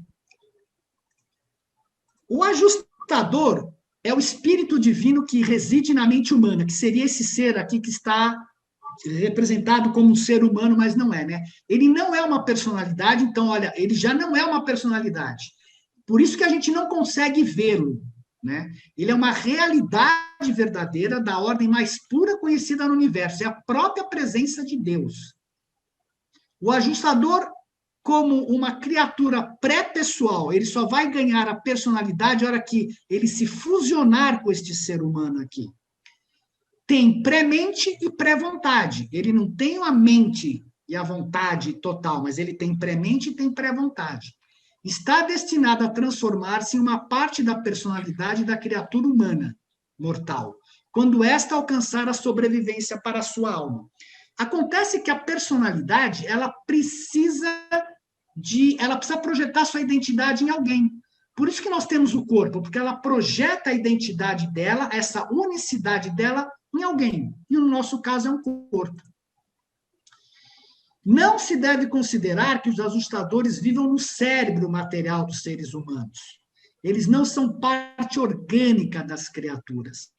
O ajustador é o espírito divino que reside na mente humana, que seria esse ser aqui que está representado como um ser humano, mas não é, né? Ele não é uma personalidade, então, olha, ele já não é uma personalidade. Por isso que a gente não consegue vê-lo, né? Ele é uma realidade verdadeira da ordem mais pura conhecida no universo, é a própria presença de Deus. O ajustador, como uma criatura pré-pessoal, ele só vai ganhar a personalidade na hora que ele se fusionar com este ser humano aqui. Tem pré-mente e pré-vontade. Ele não tem a mente e a vontade total, mas ele tem pré-mente e tem pré-vontade. Está destinado a transformar-se em uma parte da personalidade da criatura humana, mortal, quando esta alcançar a sobrevivência para a sua alma. Acontece que a personalidade, ela precisa projetar sua identidade em alguém. Por isso que nós temos o corpo, porque ela projeta a identidade dela, essa unicidade dela, em alguém. E no nosso caso é um corpo. Não se deve considerar que os ajustadores vivam no cérebro material dos seres humanos. Eles não são parte orgânica das criaturas.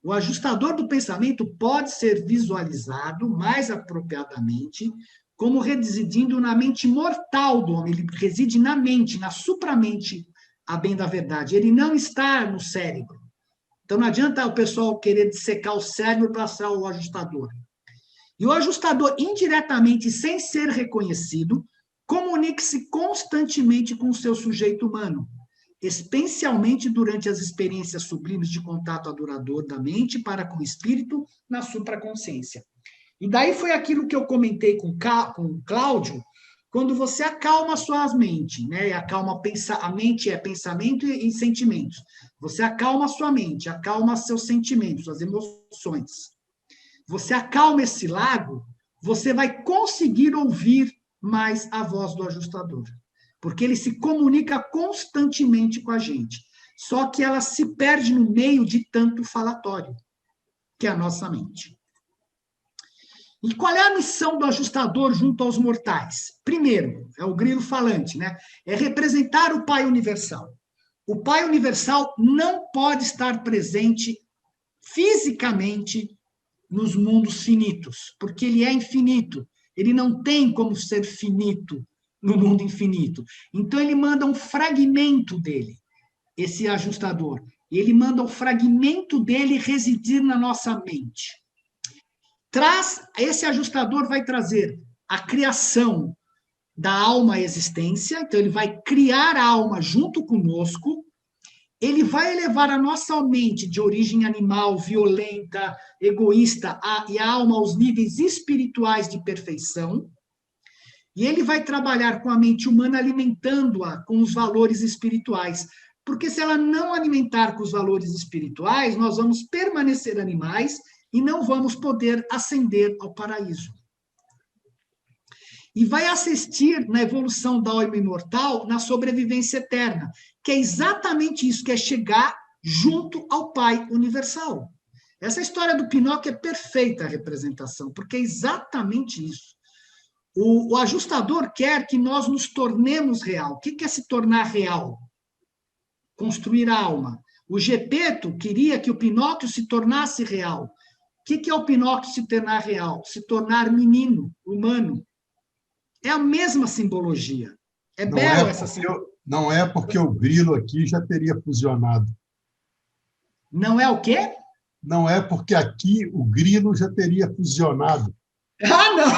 O ajustador do pensamento pode ser visualizado mais apropriadamente como residindo na mente mortal do homem. Ele reside na mente, na supramente, a bem da verdade. Ele não está no cérebro. Então, não adianta o pessoal querer dissecar o cérebro para achar o ajustador. E o ajustador, indiretamente, sem ser reconhecido, comunica-se constantemente com o seu sujeito humano, especialmente durante as experiências sublimes de contato adorador da mente para com o espírito na supraconsciência. E daí foi aquilo que eu comentei com o Cláudio, quando você acalma a sua mente, né? A mente é pensamento e sentimentos. Você acalma a sua mente, acalma seus sentimentos, suas emoções. Você acalma esse lago, você vai conseguir ouvir mais a voz do ajustador. Porque ele se comunica constantemente com a gente. Só que ela se perde no meio de tanto falatório, que é a nossa mente. E qual é a missão do ajustador junto aos mortais? Primeiro, é o grilo falante, né? É representar o Pai Universal. O Pai Universal não pode estar presente fisicamente nos mundos finitos, porque ele é infinito. Ele não tem como ser finito no mundo infinito. Então, ele manda um fragmento dele, esse ajustador. Ele manda um fragmento dele residir na nossa mente. Esse ajustador vai trazer a criação da alma à existência, então ele vai criar a alma junto conosco, ele vai elevar a nossa mente de origem animal, violenta, egoísta, e a alma aos níveis espirituais de perfeição, e ele vai trabalhar com a mente humana alimentando-a com os valores espirituais, porque se ela não alimentar com os valores espirituais, nós vamos permanecer animais e não vamos poder ascender ao paraíso. E vai assistir na evolução da alma imortal, na sobrevivência eterna, que é exatamente isso, que é chegar junto ao Pai universal. Essa história do Pinóquio é perfeita a representação, porque é exatamente isso. O ajustador quer que nós nos tornemos real. O que é se tornar real? Construir a alma. O Gepeto queria que o Pinóquio se tornasse real. O que é o Pinóquio se tornar real? Se tornar menino, humano. É a mesma simbologia. É belo essa simbologia. Não é porque o grilo aqui já teria fusionado. Não é o quê? Não é porque aqui o grilo já teria fusionado. Ah, não!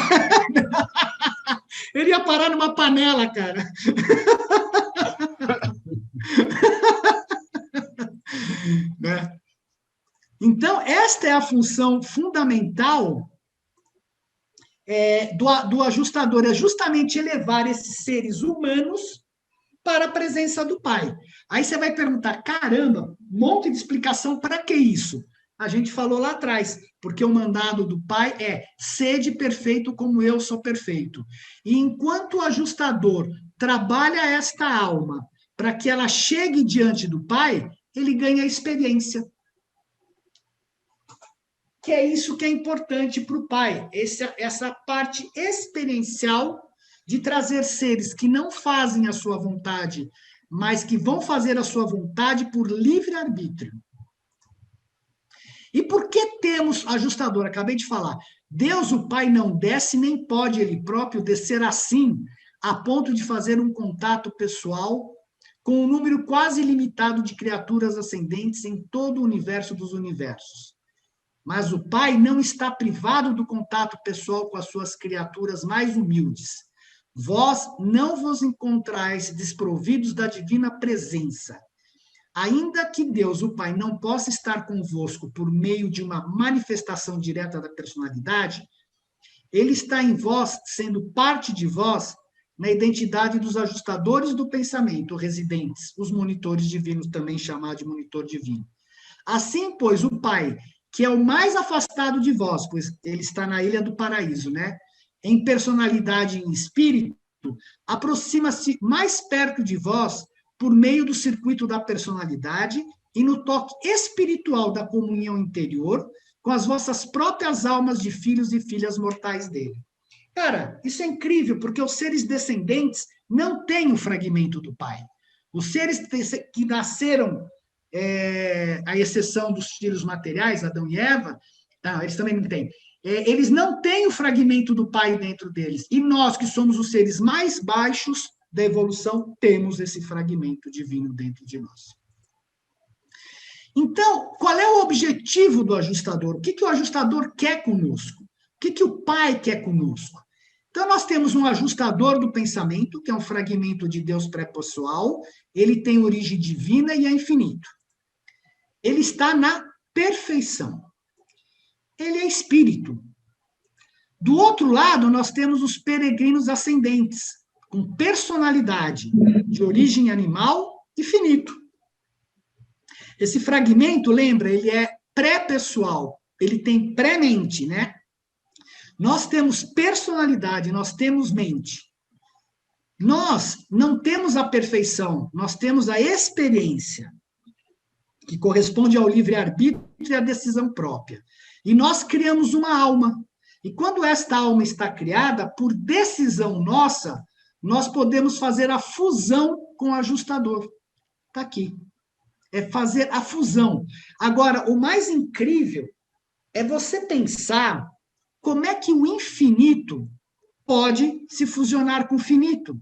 Ele ia parar numa panela, cara. Né? Então, esta é a função fundamental do ajustador, é justamente elevar esses seres humanos para a presença do Pai. Aí você vai perguntar, caramba, um monte de explicação, para que isso? A gente falou lá atrás, porque o mandado do Pai é sede perfeito como eu sou perfeito. E enquanto o ajustador trabalha esta alma para que ela chegue diante do Pai, ele ganha experiência. Que é isso que é importante para o Pai, essa parte experiencial de trazer seres que não fazem a sua vontade, mas que vão fazer a sua vontade por livre-arbítrio. E por que temos ajustador? Acabei de falar. Deus, o Pai, não desce, nem pode ele próprio descer assim, a ponto de fazer um contato pessoal com um número quase ilimitado de criaturas ascendentes em todo o universo dos universos. Mas o Pai não está privado do contato pessoal com as suas criaturas mais humildes. Vós não vos encontrais desprovidos da divina presença. Ainda que Deus, o Pai, não possa estar convosco por meio de uma manifestação direta da personalidade, ele está em vós, sendo parte de vós, na identidade dos ajustadores do pensamento, residentes, os monitores divinos, também chamados de monitor divino. Assim, pois, o Pai, que é o mais afastado de vós, pois ele está na ilha do paraíso, né? Em personalidade e em espírito, aproxima-se mais perto de vós por meio do circuito da personalidade e no toque espiritual da comunhão interior com as vossas próprias almas de filhos e filhas mortais dele. Cara, isso é incrível, porque os seres descendentes não têm um fragmento do Pai. Os seres que nasceram a exceção dos filhos materiais, Adão e Eva, eles também não têm. Eles não têm o fragmento do Pai dentro deles. E nós, que somos os seres mais baixos da evolução, temos esse fragmento divino dentro de nós. Então, qual é o objetivo do ajustador? O que o ajustador quer conosco? O que o Pai quer conosco? Então, nós temos um ajustador do pensamento, que é um fragmento de Deus pré-pessoal, ele tem origem divina e é infinito. Ele está na perfeição. Ele é espírito. Do outro lado, nós temos os peregrinos ascendentes, com personalidade de origem animal e finito. Esse fragmento, lembra, ele é pré-pessoal, ele tem pré-mente, né? Nós temos personalidade, nós temos mente. Nós não temos a perfeição, nós temos a experiência, que corresponde ao livre-arbítrio e à decisão própria. E nós criamos uma alma. E quando esta alma está criada, por decisão nossa, nós podemos fazer a fusão com o ajustador. Está aqui. É fazer a fusão. Agora, o mais incrível é você pensar como é que o infinito pode se fusionar com o finito.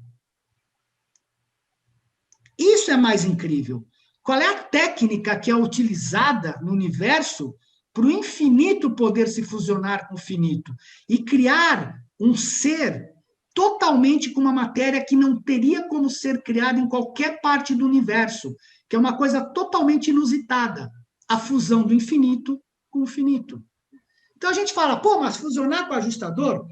Isso é mais incrível. Qual é a técnica que é utilizada no universo para o infinito poder se fusionar com o finito e criar um ser totalmente com uma matéria que não teria como ser criada em qualquer parte do universo, que é uma coisa totalmente inusitada, a fusão do infinito com o finito. Então a gente fala, pô, mas fusionar com o ajustador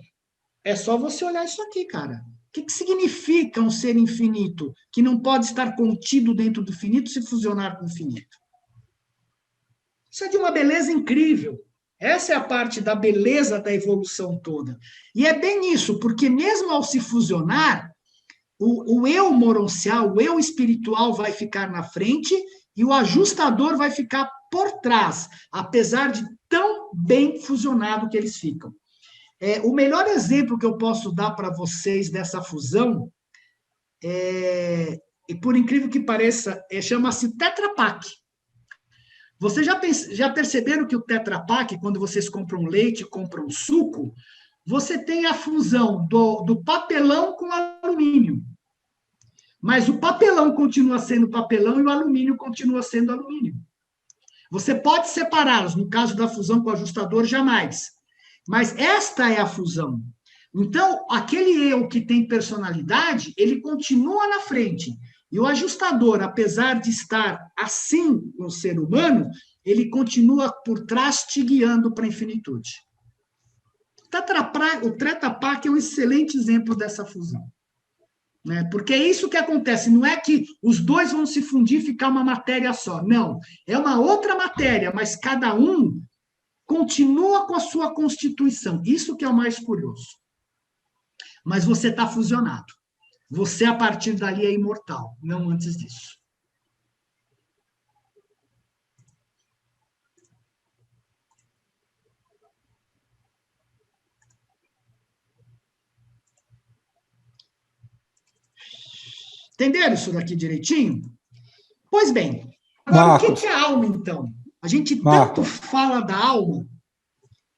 é só você olhar isso aqui, cara. O que significa um ser infinito que não pode estar contido dentro do finito se fusionar com o finito? Isso é de uma beleza incrível. Essa é a parte da beleza da evolução toda. E é bem isso, porque mesmo ao se fusionar, o eu moroncial, o eu espiritual vai ficar na frente e o ajustador vai ficar por trás, apesar de tão bem fusionado que eles ficam. O melhor exemplo que eu posso dar para vocês dessa fusão, e por incrível que pareça, chama-se Tetra Pak. Vocês já perceberam que o Tetra Pak, quando vocês compram leite, compram suco, você tem a fusão do papelão com alumínio. Mas o papelão continua sendo papelão e o alumínio continua sendo alumínio. Você pode separá-los, no caso da fusão com o ajustador, jamais. Mas esta é a fusão. Então, aquele eu que tem personalidade, ele continua na frente. E o ajustador, apesar de estar assim no ser humano, ele continua por trás te guiando para a infinitude. O Tetra Pak é um excelente exemplo dessa fusão. Né? Porque é isso que acontece, não é que os dois vão se fundir e ficar uma matéria só. Não, é uma outra matéria, mas cada um continua com a sua constituição. Isso que é o mais curioso. Mas você está fusionado. Você, a partir dali, é imortal, não antes disso. Entenderam isso daqui direitinho? Pois bem, agora Marcos, o que é a alma, então? A gente tanto fala da alma.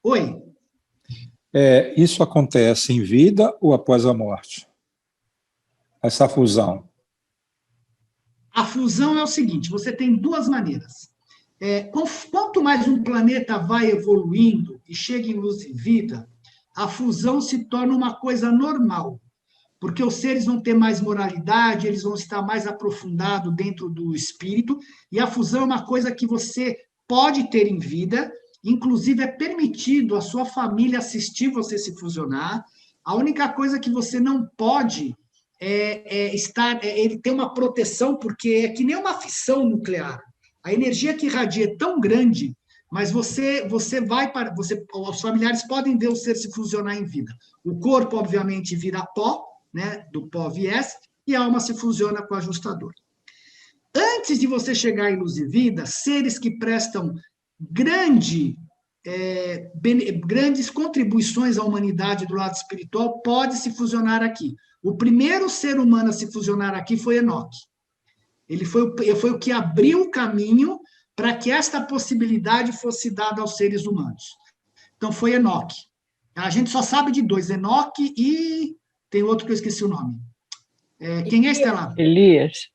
Oi? Isso acontece em vida ou após a morte? Essa fusão? A fusão é o seguinte, você tem duas maneiras. Quanto mais um planeta vai evoluindo e chega em luz e vida, a fusão se torna uma coisa normal, porque os seres vão ter mais moralidade, eles vão estar mais aprofundados dentro do espírito, e a fusão é uma coisa que você pode ter em vida, inclusive é permitido a sua família assistir você se fusionar. A única coisa que você não pode ele tem uma proteção, porque é que nem uma fissão nuclear. A energia que irradia é tão grande, mas você vai para... os familiares podem ver o ser se fusionar em vida. O corpo, obviamente, vira pó, né, do pó viés, e a alma se fusiona com o ajustador. Antes de você chegar em luz e vida, seres que prestam grandes contribuições à humanidade do lado espiritual podem se fusionar aqui. O primeiro ser humano a se fusionar aqui foi Enoque. Ele foi o que abriu o caminho para que esta possibilidade fosse dada aos seres humanos. Então, foi Enoque. A gente só sabe de dois, Enoque e... tem outro que eu esqueci o nome. Quem é, Estela? Elias.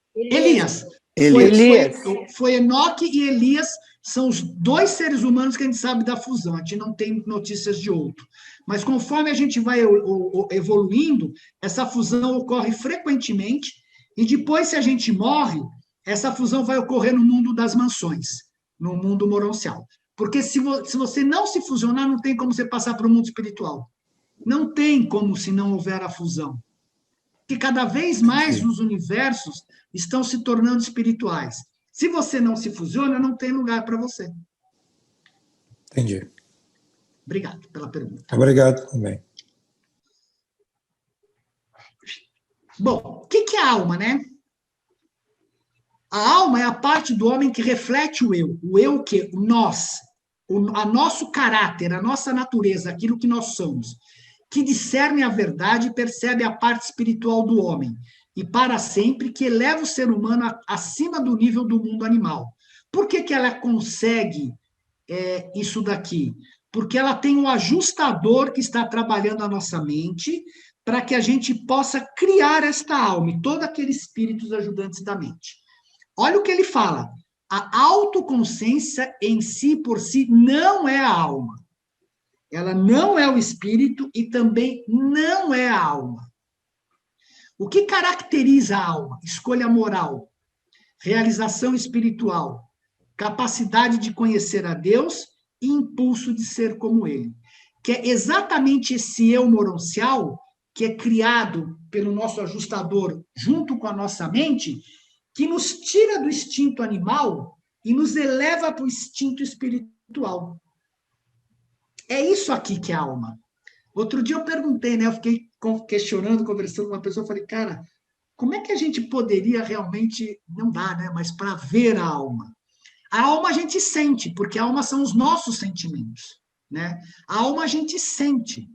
Foi Enoque e Elias, são os dois seres humanos que a gente sabe da fusão, a gente não tem notícias de outro. Mas conforme a gente vai evoluindo, essa fusão ocorre frequentemente, e depois, se a gente morre, essa fusão vai ocorrer no mundo das mansões, no mundo moroncial. Porque se você não se fusionar, não tem como você passar para o mundo espiritual. Não tem como se não houver a fusão. Porque cada vez mais os universos estão se tornando espirituais. Se você não se fusiona, não tem lugar para você. Entendi. Obrigado pela pergunta. Obrigado também. Bom, o que é a alma, né? A alma é a parte do homem que reflete o eu. O eu que? O nós. O nosso caráter, a nossa natureza, aquilo que nós somos. Que discerne a verdade e percebe a parte espiritual do homem. E para sempre que eleva o ser humano acima do nível do mundo animal. Por que ela consegue isso daqui? Porque ela tem um ajustador que está trabalhando a nossa mente para que a gente possa criar esta alma e todos aqueles espíritos ajudantes da mente. Olha o que ele fala. A autoconsciência em si, por si, não é a alma. Ela não é o espírito e também não é a alma. O que caracteriza a alma? Escolha moral. realização espiritual, capacidade de conhecer a Deus e impulso de ser como Ele. Que é exatamente esse eu moroncial que é criado pelo nosso ajustador junto com a nossa mente, que nos tira do instinto animal e nos eleva para o instinto espiritual. É isso aqui que é a alma. Outro dia eu perguntei, né? Eu fiquei questionando, conversando com uma pessoa, falei, cara, como é que a gente poderia realmente, não dá, né? Mas para ver a alma. A alma a gente sente, porque a alma são os nossos sentimentos, né? A alma a gente sente.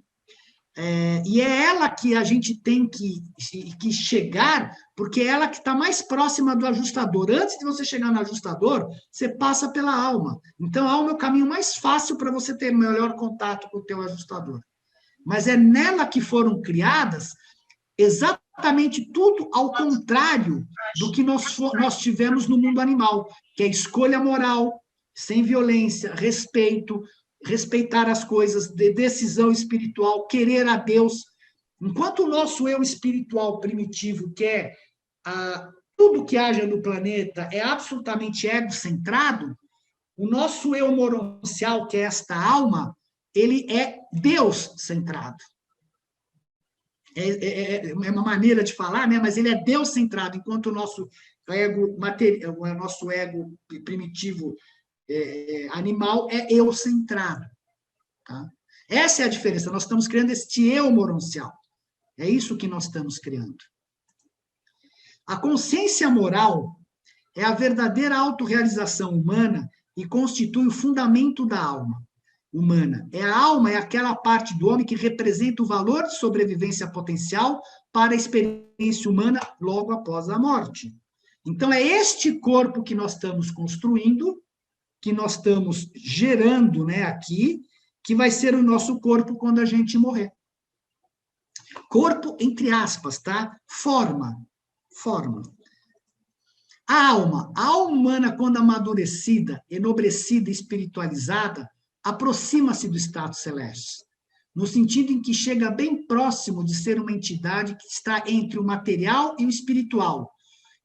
E é ela que a gente tem que chegar, porque é ela que está mais próxima do ajustador. Antes de você chegar no ajustador, você passa pela alma. Então, a alma é o caminho mais fácil para você ter melhor contato com o teu ajustador. Mas é nela que foram criadas exatamente tudo ao contrário do que nós tivemos no mundo animal, que é escolha moral, sem violência, respeito, respeitar as coisas, de decisão espiritual, querer a Deus. Enquanto o nosso eu espiritual primitivo quer tudo que haja no planeta é absolutamente egocentrado, o nosso eu moroncial, que é esta alma, ele é Deus-centrado. É uma maneira de falar, né? Mas ele é Deus-centrado, enquanto o nosso ego material, o nosso ego primitivo animal é eu-centrado. Tá? Essa é a diferença. Nós estamos criando este eu moroncial. É isso que nós estamos criando. A consciência moral é a verdadeira autorrealização humana e constitui o fundamento da alma humana. A alma é aquela parte do homem que representa o valor de sobrevivência potencial para a experiência humana logo após a morte. Então, é este corpo que nós estamos construindo, que nós estamos gerando, né, aqui, que vai ser o nosso corpo quando a gente morrer. Corpo, entre aspas, tá? Forma. A alma humana, quando amadurecida, enobrecida, espiritualizada, aproxima-se do estado celeste, no sentido em que chega bem próximo de ser uma entidade que está entre o material e o espiritual,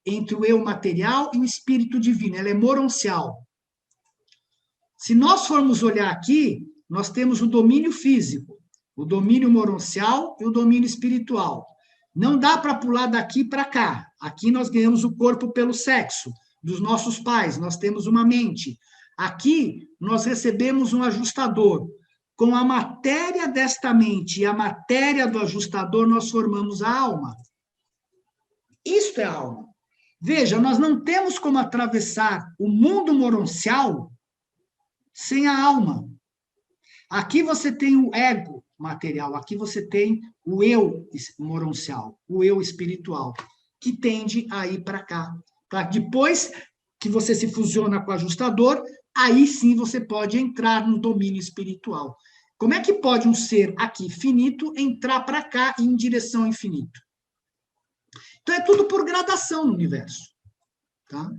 entre o eu material e o espírito divino. Ela é moroncial. Se nós formos olhar aqui, nós temos o domínio físico, o domínio moroncial e o domínio espiritual. Não dá para pular daqui para cá. Aqui nós ganhamos o corpo pelo sexo dos nossos pais, nós temos uma mente. Aqui nós recebemos um ajustador. Com a matéria desta mente e a matéria do ajustador, nós formamos a alma. Isto é a alma. Veja, nós não temos como atravessar o mundo moroncial sem a alma. Aqui você tem o ego material, aqui você tem o eu moroncial, o eu espiritual, que tende a ir para cá. Tá? Depois que você se fusiona com o ajustador, aí sim você pode entrar no domínio espiritual. Como é que pode um ser aqui finito entrar para cá em direção ao infinito? Então é tudo por gradação no universo. Tá?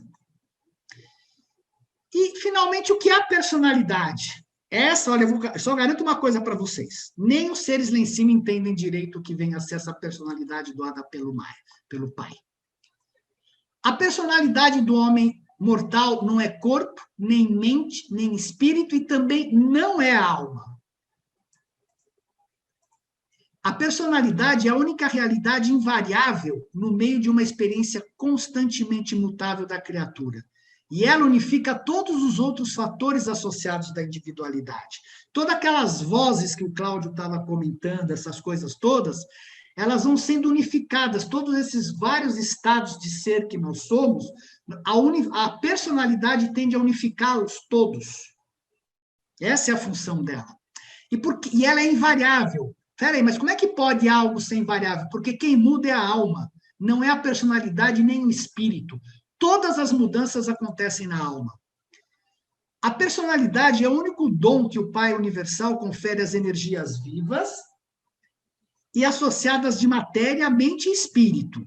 E, finalmente, o que é a personalidade? Essa, olha, eu só garanto uma coisa para vocês. Nem os seres lá em cima entendem direito o que vem a ser essa personalidade doada pelo Pai. A personalidade do homem mortal não é corpo, nem mente, nem espírito, e também não é alma. A personalidade é a única realidade invariável no meio de uma experiência constantemente mutável da criatura. E ela unifica todos os outros fatores associados da individualidade. Todas aquelas vozes que o Cláudio estava comentando, essas coisas todas, elas vão sendo unificadas, todos esses vários estados de ser que nós somos, a personalidade tende a unificá-los todos. Essa é a função dela. E ela é invariável. Peraí, mas como é que pode algo ser invariável? Porque quem muda é a alma, não é a personalidade nem o espírito. Todas as mudanças acontecem na alma. A personalidade é o único dom que o Pai Universal confere às energias vivas e associadas de matéria, mente e espírito.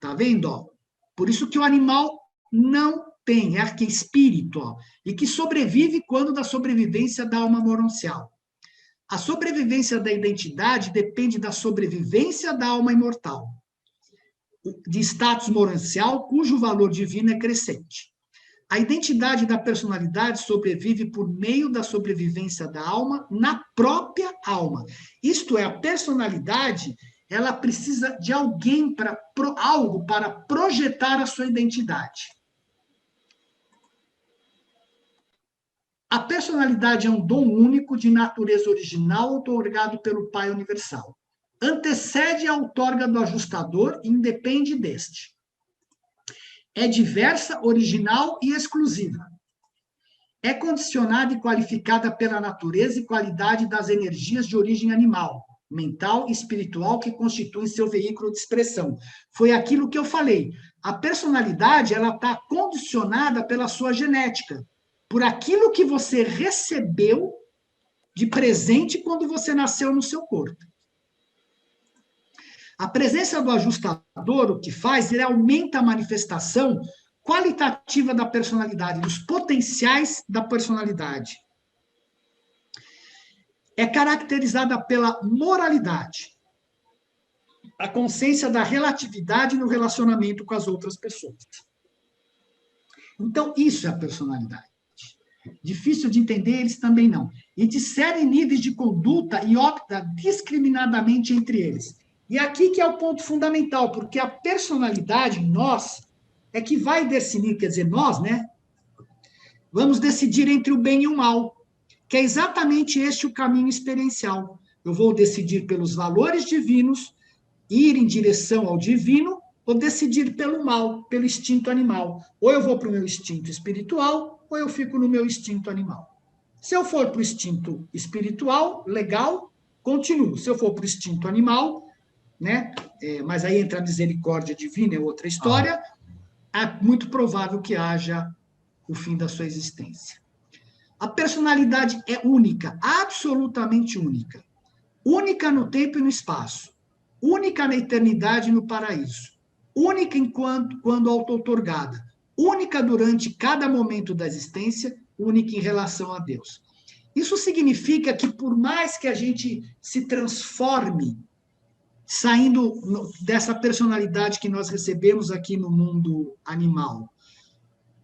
Tá vendo? Ó? Por isso que o animal não tem, é arquespírito, ó, e que sobrevive quando da sobrevivência da alma moroncial. A sobrevivência da identidade depende da sobrevivência da alma imortal. de status morancial cujo valor divino é crescente. A identidade da personalidade sobrevive por meio da sobrevivência da alma na própria alma. Isto é, a personalidade, ela precisa de alguém algo para projetar a sua identidade. A personalidade é um dom único de natureza original outorgado pelo Pai Universal. Antecede a outorga do ajustador e independe deste. É diversa, original e exclusiva. É condicionada e qualificada pela natureza e qualidade das energias de origem animal, mental e espiritual que constituem seu veículo de expressão. Foi aquilo que eu falei. A personalidade, ela está condicionada pela sua genética, por aquilo que você recebeu de presente quando você nasceu no seu corpo. A presença do ajustador, o que faz, ele aumenta a manifestação qualitativa da personalidade, dos potenciais da personalidade. É caracterizada pela moralidade, a consciência da relatividade no relacionamento com as outras pessoas. Então, isso é a personalidade. Difícil de entender, eles também não. E discernem níveis de conduta e opta discriminadamente entre eles. E aqui que é o ponto fundamental, porque a personalidade em nós é que vai decidir, quer dizer, nós, né? Vamos decidir entre o bem e o mal, que é exatamente este o caminho experiencial. Eu vou decidir pelos valores divinos, ir em direção ao divino, ou decidir pelo mal, pelo instinto animal. Ou eu vou para o meu instinto espiritual, ou eu fico no meu instinto animal. Se eu for para o instinto espiritual, legal, continuo. Se eu for para o instinto animal, né? Mas aí entra a misericórdia divina, é outra história, é muito provável que haja o fim da sua existência. A personalidade é única, absolutamente única. Única no tempo e no espaço. Única na eternidade e no paraíso. Única quando auto-outorgada. Única durante cada momento da existência, única em relação a Deus. Isso significa que por mais que a gente se transforme, saindo dessa personalidade que nós recebemos aqui no mundo animal,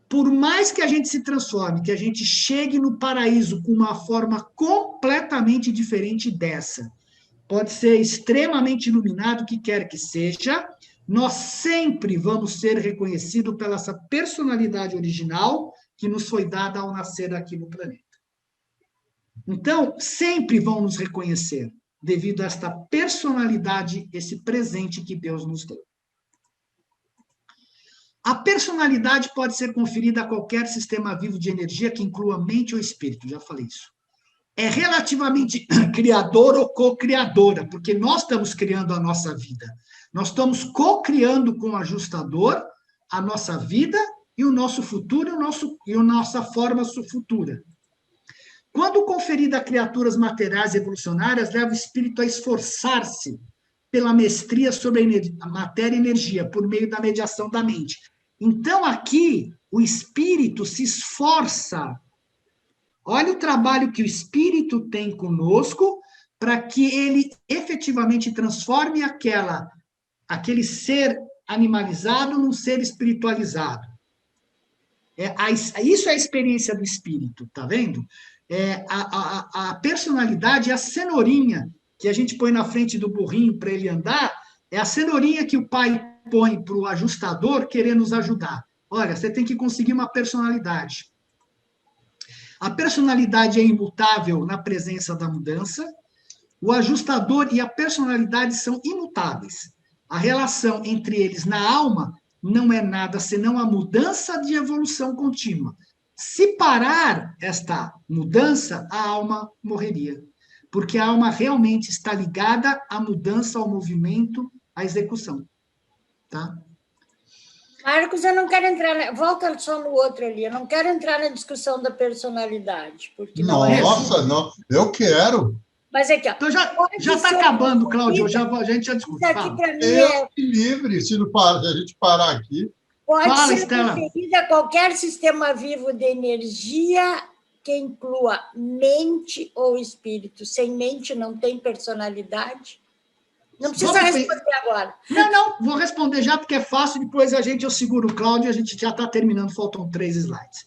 por mais que a gente se transforme, que a gente chegue no paraíso com uma forma completamente diferente dessa, pode ser extremamente iluminado, o que quer que seja, nós sempre vamos ser reconhecidos pela essa personalidade original que nos foi dada ao nascer aqui no planeta. Então, sempre vão nos reconhecer, devido a esta personalidade, esse presente que Deus nos deu. A personalidade pode ser conferida a qualquer sistema vivo de energia que inclua mente ou espírito, já falei isso. É relativamente criador ou co-criadora, porque nós estamos criando a nossa vida. Nós estamos co-criando com o ajustador a nossa vida e o nosso futuro e a nossa forma futura. Quando conferida a criaturas materiais evolucionárias, leva o espírito a esforçar-se pela mestria sobre a matéria e energia, por meio da mediação da mente. Então, aqui, o espírito se esforça. Olha o trabalho que o espírito tem conosco para que ele efetivamente transforme aquele ser animalizado num ser espiritualizado. Isso é a experiência do espírito, tá vendo? A personalidade é a cenourinha que a gente põe na frente do burrinho para ele andar, é a cenourinha que o pai põe para o ajustador querer nos ajudar. Olha, você tem que conseguir uma personalidade. A personalidade é imutável na presença da mudança, o ajustador e a personalidade são imutáveis. A relação entre eles na alma não é nada senão a mudança de evolução contínua. Se parar esta mudança, a alma morreria. Porque a alma realmente está ligada à mudança, ao movimento, à execução. Tá? Marcos, eu não quero entrar... Volta só no outro ali. Eu não quero entrar na discussão da personalidade. Porque Nossa, não, eu quero. Mas aqui, ó, então já está acabando, Cláudio. A gente já discutiu. Livre, se a gente parar aqui. Pode ser conferida a qualquer sistema vivo de energia que inclua mente ou espírito. Sem mente não tem personalidade? Não precisa responder agora. Não, vou responder já, porque é fácil, depois eu seguro o Cláudio e a gente já está terminando, faltam 3 slides.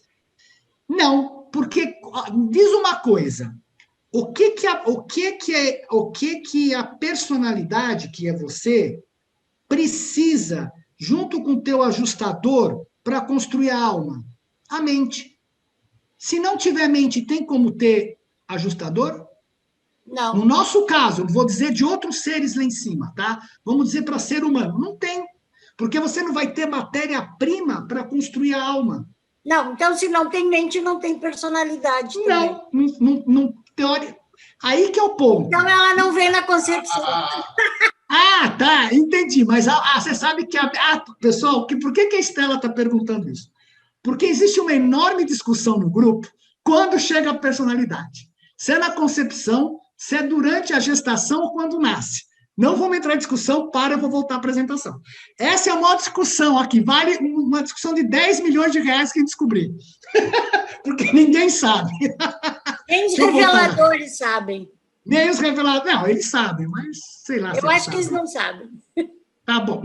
Não, porque diz uma coisa, o que a personalidade, que é você, precisa, junto com o teu ajustador, para construir a alma? A mente. Se não tiver mente, tem como ter ajustador? Não. No nosso caso, eu vou dizer de outros seres lá em cima, tá? Vamos dizer para ser humano. Não tem. Porque você não vai ter matéria-prima para construir a alma. Não, então se não tem mente, não tem personalidade também. Não teoria. Aí que é o ponto. Então ela não vem na concepção. Tá, entendi. Mas você sabe que pessoal, por que a Estela está perguntando isso? Porque existe uma enorme discussão no grupo quando chega a personalidade. Se é na concepção, se é durante a gestação ou quando nasce. Não vamos entrar em discussão, eu vou voltar à apresentação. Essa é a maior discussão aqui, vale uma discussão de 10 milhões de reais que descobri. Porque ninguém sabe. Nem os reveladores sabem. Nem os reveladores. Não, eles sabem, mas sei lá. Eu acho que eles não sabem. Tá bom.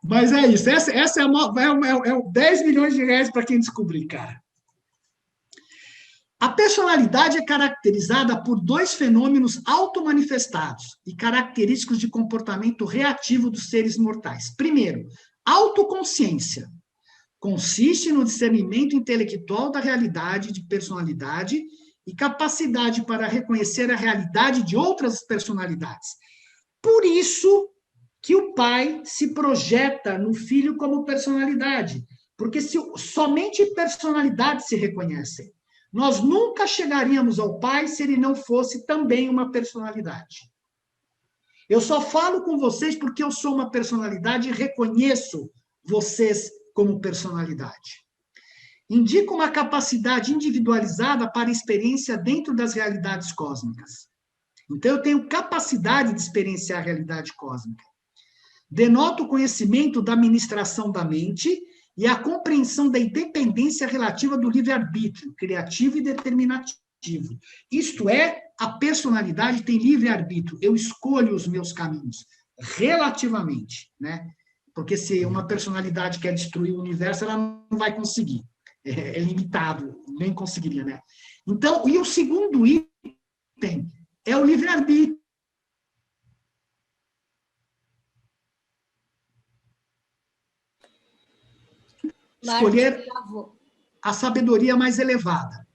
Mas é isso. Essa é 10 milhões de reais para quem descobrir, cara. A personalidade é caracterizada por 2 fenômenos automanifestados e característicos de comportamento reativo dos seres mortais. Primeiro, autoconsciência. Consiste no discernimento intelectual da realidade de personalidade e capacidade para reconhecer a realidade de outras personalidades. Por isso que o pai se projeta no filho como personalidade, porque somente personalidades se reconhecem. Nós nunca chegaríamos ao pai se ele não fosse também uma personalidade. Eu só falo com vocês porque eu sou uma personalidade e reconheço vocês como personalidade. Indica uma capacidade individualizada para experiência dentro das realidades cósmicas. Então, eu tenho capacidade de experienciar a realidade cósmica. Denota o conhecimento da administração da mente e a compreensão da independência relativa do livre-arbítrio, criativo e determinativo. Isto é, a personalidade tem livre-arbítrio. Eu escolho os meus caminhos, relativamente, né? Porque se uma personalidade quer destruir o universo, ela não vai conseguir. É limitado, nem conseguiria, né? Então, e o segundo item é o livre-arbítrio. Escolher a sabedoria mais elevada.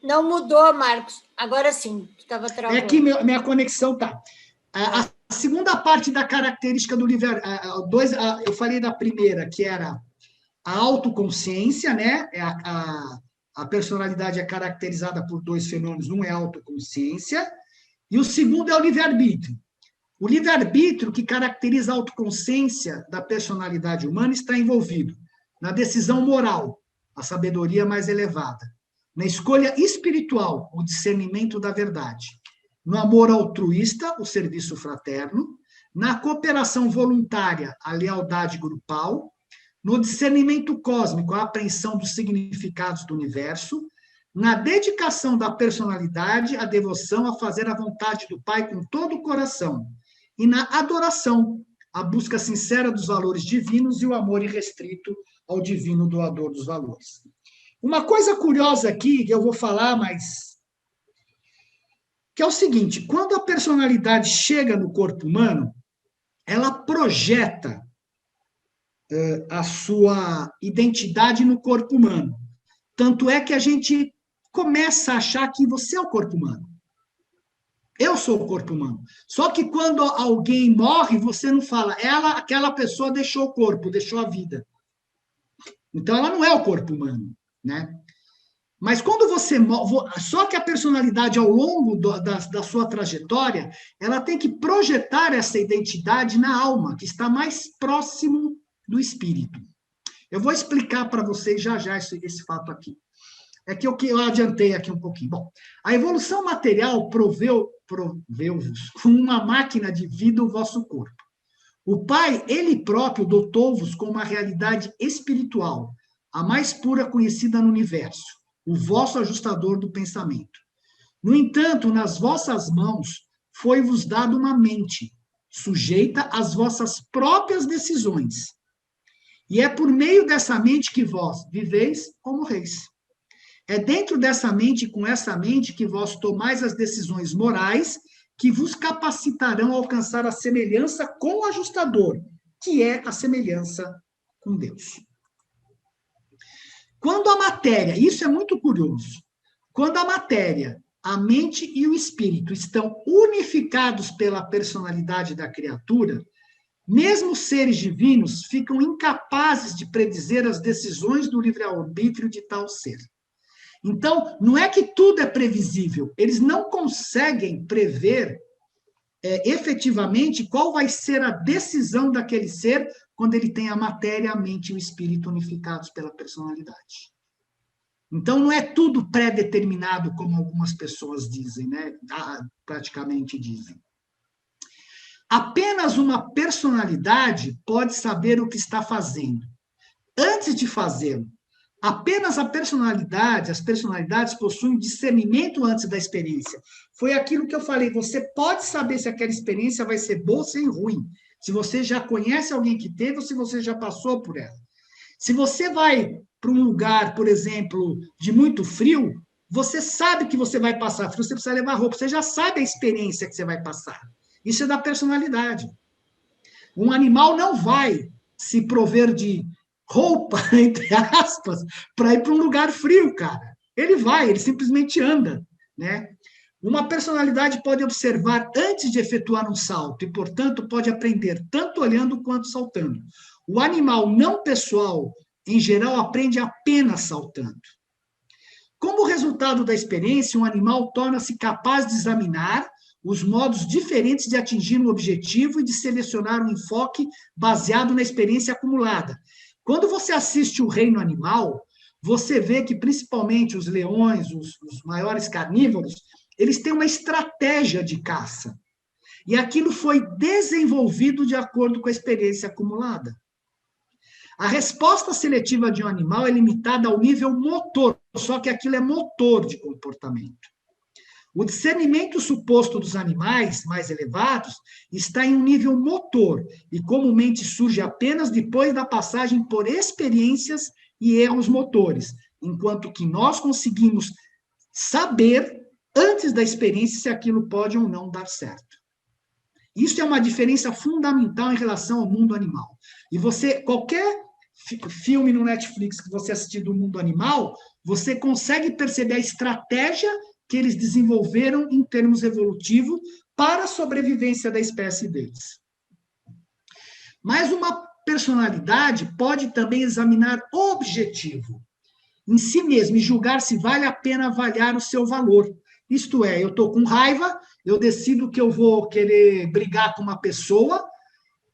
Não mudou, Marcos. Agora sim, estava travando. É que minha conexão tá. A segunda parte da característica do livre-arbítrio, eu falei da primeira, que era a autoconsciência, né? A personalidade é caracterizada por 2 fenômenos, um é a autoconsciência, e o segundo é o livre-arbítrio. O livre-arbítrio, que caracteriza a autoconsciência da personalidade humana, está envolvido na decisão moral, a sabedoria mais elevada, na escolha espiritual, o discernimento da verdade, no amor altruísta, o serviço fraterno, na cooperação voluntária, a lealdade grupal, no discernimento cósmico, a apreensão dos significados do universo, na dedicação da personalidade, a devoção a fazer a vontade do Pai com todo o coração, e na adoração, a busca sincera dos valores divinos e o amor irrestrito ao divino doador dos valores. Uma coisa curiosa aqui, que eu vou falar, mas que é o seguinte, quando a personalidade chega no corpo humano, ela projeta a sua identidade no corpo humano. Tanto é que a gente começa a achar que você é o corpo humano. Eu sou o corpo humano. Só que quando alguém morre, você não fala, aquela pessoa deixou o corpo, deixou a vida. Então, ela não é o corpo humano, né? Mas quando você morre, só que a personalidade, ao longo da sua trajetória, ela tem que projetar essa identidade na alma, que está mais próximo do espírito. Eu vou explicar para vocês já esse fato aqui. É que eu adiantei aqui um pouquinho. Bom, a evolução material proveu-vos com uma máquina de vida o vosso corpo. O Pai, ele próprio, dotou-vos com uma realidade espiritual, a mais pura conhecida no universo, o vosso ajustador do pensamento. No entanto, nas vossas mãos foi-vos dado uma mente, sujeita às vossas próprias decisões. E é por meio dessa mente que vós viveis ou morreis. É dentro dessa mente, com essa mente, que vós tomais as decisões morais que vos capacitarão a alcançar a semelhança com o ajustador, que é a semelhança com Deus. Quando a matéria, isso é muito curioso, quando a matéria, a mente e o espírito estão unificados pela personalidade da criatura, mesmo seres divinos ficam incapazes de predizer as decisões do livre-arbítrio de tal ser. Então, não é que tudo é previsível, eles não conseguem prever efetivamente qual vai ser a decisão daquele ser quando ele tem a matéria, a mente e o espírito unificados pela personalidade. Então, não é tudo pré-determinado, como algumas pessoas dizem, né? Praticamente dizem. Apenas uma personalidade pode saber o que está fazendo. Antes de fazê-lo, apenas as personalidades possuem discernimento antes da experiência. Foi aquilo que eu falei, você pode saber se aquela experiência vai ser boa ou se ruim, se você já conhece alguém que teve ou se você já passou por ela. Se você vai para um lugar, por exemplo, de muito frio, você sabe que você vai passar frio, você precisa levar roupa, você já sabe a experiência que você vai passar. Isso é da personalidade. Um animal não vai se prover de roupa, entre aspas, para ir para um lugar frio, cara. Ele simplesmente anda, né? Uma personalidade pode observar antes de efetuar um salto e, portanto, pode aprender tanto olhando quanto saltando. O animal não pessoal, em geral, aprende apenas saltando. Como resultado da experiência, um animal torna-se capaz de examinar os modos diferentes de atingir um objetivo e de selecionar um enfoque baseado na experiência acumulada. Quando você assiste o Reino Animal, você vê que, principalmente, os leões, os maiores carnívoros, eles têm uma estratégia de caça. E aquilo foi desenvolvido de acordo com a experiência acumulada. A resposta seletiva de um animal é limitada ao nível motor, só que aquilo é motor de comportamento. O discernimento suposto dos animais mais elevados está em um nível motor e comumente surge apenas depois da passagem por experiências e erros motores, enquanto que nós conseguimos saber antes da experiência se aquilo pode ou não dar certo. Isso é uma diferença fundamental em relação ao mundo animal. E qualquer filme no Netflix que você assistir do mundo animal, você consegue perceber a estratégia que eles desenvolveram em termos evolutivos para a sobrevivência da espécie deles. Mas uma personalidade pode também examinar o objetivo em si mesmo e julgar se vale a pena avaliar o seu valor. Isto é, eu estou com raiva, eu decido que eu vou querer brigar com uma pessoa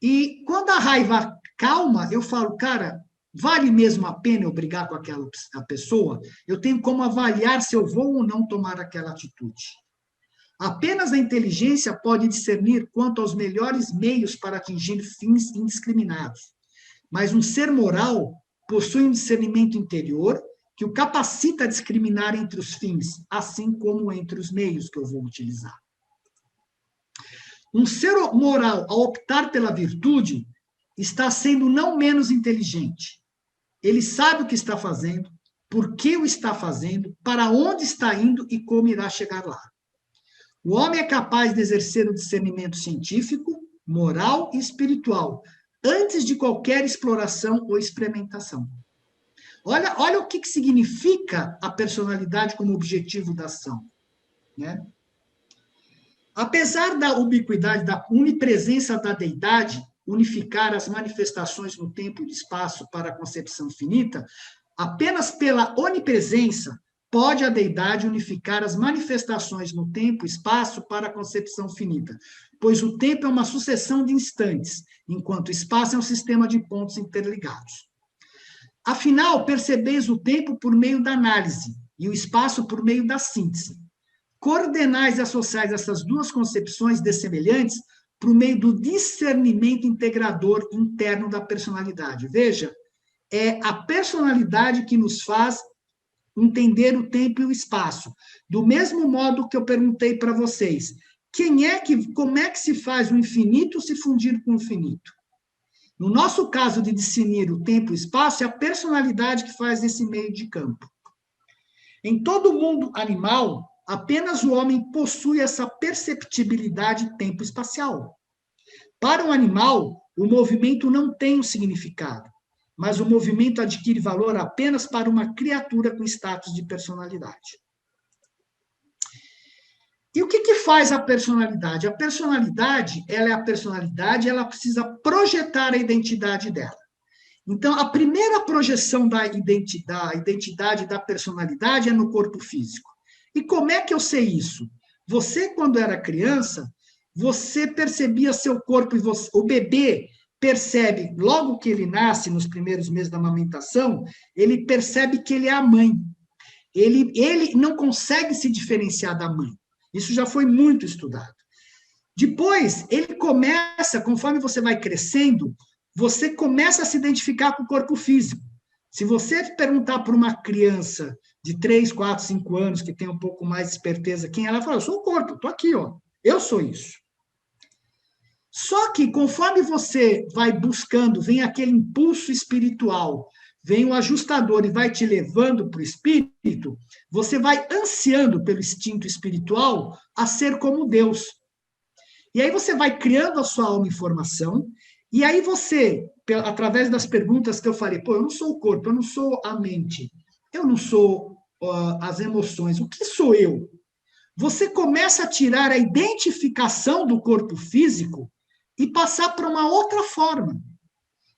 e quando a raiva calma, eu falo, cara, vale mesmo a pena eu brigar com aquela pessoa? Eu tenho como avaliar se eu vou ou não tomar aquela atitude. Apenas a inteligência pode discernir quanto aos melhores meios para atingir fins indiscriminados. Mas um ser moral possui um discernimento interior que o capacita a discriminar entre os fins, assim como entre os meios que eu vou utilizar. Um ser moral, ao optar pela virtude, está sendo não menos inteligente. Ele sabe o que está fazendo, por que o está fazendo, para onde está indo e como irá chegar lá. O homem é capaz de exercer o discernimento científico, moral e espiritual, antes de qualquer exploração ou experimentação. Olha o que significa a personalidade como objetivo da ação, né? Apesar da ubiquidade, da onipresença da deidade, unificar as manifestações no tempo e no espaço para a concepção finita, apenas pela onipresença pode a deidade unificar as manifestações no tempo e espaço para a concepção finita, pois o tempo é uma sucessão de instantes, enquanto o espaço é um sistema de pontos interligados. Afinal, percebeis o tempo por meio da análise e o espaço por meio da síntese. Coordenais e associais essas duas concepções dessemelhantes por meio do discernimento integrador interno da personalidade. Veja, é a personalidade que nos faz entender o tempo e o espaço. Do mesmo modo que eu perguntei para vocês, como é que se faz o infinito se fundir com o finito? No nosso caso de discernir o tempo e o espaço, é a personalidade que faz esse meio de campo. Em todo o mundo animal, apenas o homem possui essa perceptibilidade tempo-espacial. Para um animal, o movimento não tem um significado, mas o movimento adquire valor apenas para uma criatura com status de personalidade. E o que faz a personalidade? A personalidade, ela é a personalidade, ela precisa projetar a identidade dela. Então, a primeira projeção da identidade, da personalidade, é no corpo físico. E como é que eu sei isso? Você, quando era criança, você percebia seu corpo, e o bebê percebe, logo que ele nasce, nos primeiros meses da amamentação, ele percebe que ele é a mãe. Ele não consegue se diferenciar da mãe. Isso já foi muito estudado. Depois, ele começa, conforme você vai crescendo, você começa a se identificar com o corpo físico. Se você perguntar para uma criança de 3, 4, 5 anos, que tem um pouco mais de esperteza, quem ela fala, eu sou o corpo, estou aqui, ó, eu sou isso. Só que, conforme você vai buscando, vem aquele impulso espiritual, vem o ajustador e vai te levando para o espírito, você vai ansiando pelo instinto espiritual a ser como Deus. E aí você vai criando a sua alma em formação, e aí você, através das perguntas que eu falei, eu não sou o corpo, eu não sou a mente, eu não sou as emoções, o que sou eu? Você começa a tirar a identificação do corpo físico e passar para uma outra forma.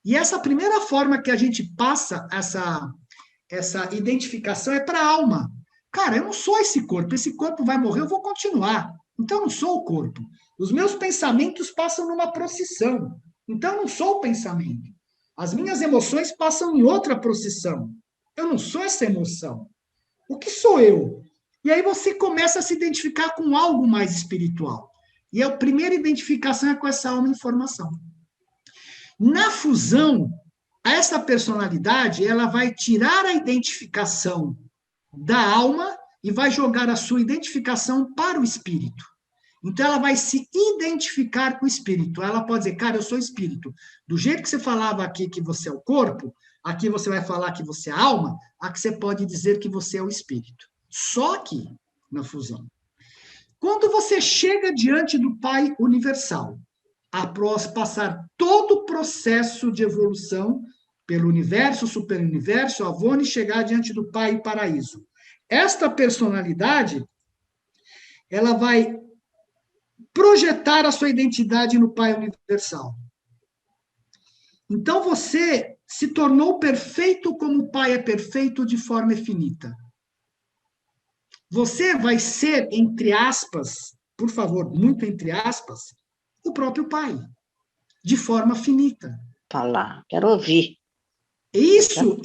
E essa primeira forma que a gente passa essa identificação é para a alma. Cara, eu não sou esse corpo vai morrer, eu vou continuar. Então, eu não sou o corpo. Os meus pensamentos passam numa procissão. Então, eu não sou o pensamento. As minhas emoções passam em outra procissão. Eu não sou essa emoção. O que sou eu? E aí você começa a se identificar com algo mais espiritual. E a primeira identificação é com essa alma em formação. Na fusão, essa personalidade, ela vai tirar a identificação da alma e vai jogar a sua identificação para o espírito. Então, ela vai se identificar com o espírito. Ela pode dizer, cara, eu sou espírito. Do jeito que você falava aqui que você é o corpo, aqui você vai falar que você é a alma, aqui você pode dizer que você é o espírito. Só que, na fusão, quando você chega diante do Pai Universal, após passar todo o processo de evolução pelo universo, superuniverso, Avone, chegar diante do Pai Paraíso. Esta personalidade, ela vai projetar a sua identidade no Pai Universal. Então, você se tornou perfeito como o Pai é perfeito de forma infinita. Você vai ser, entre aspas, por favor, muito entre aspas, o próprio Pai, de forma finita. Falar, quero ouvir. Isso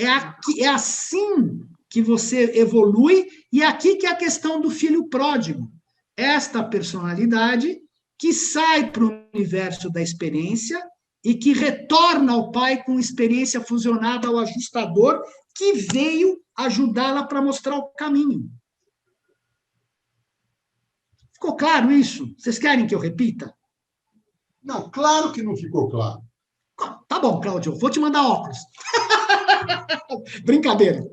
é assim que você evolui, e aqui que é a questão do filho pródigo. Esta personalidade que sai para o universo da experiência e que retorna ao Pai com experiência fusionada ao ajustador que veio ajudá-la para mostrar o caminho. Ficou claro isso? Vocês querem que eu repita? Não, claro que não ficou claro. Tá bom, Cláudio, vou te mandar óculos. Brincadeira.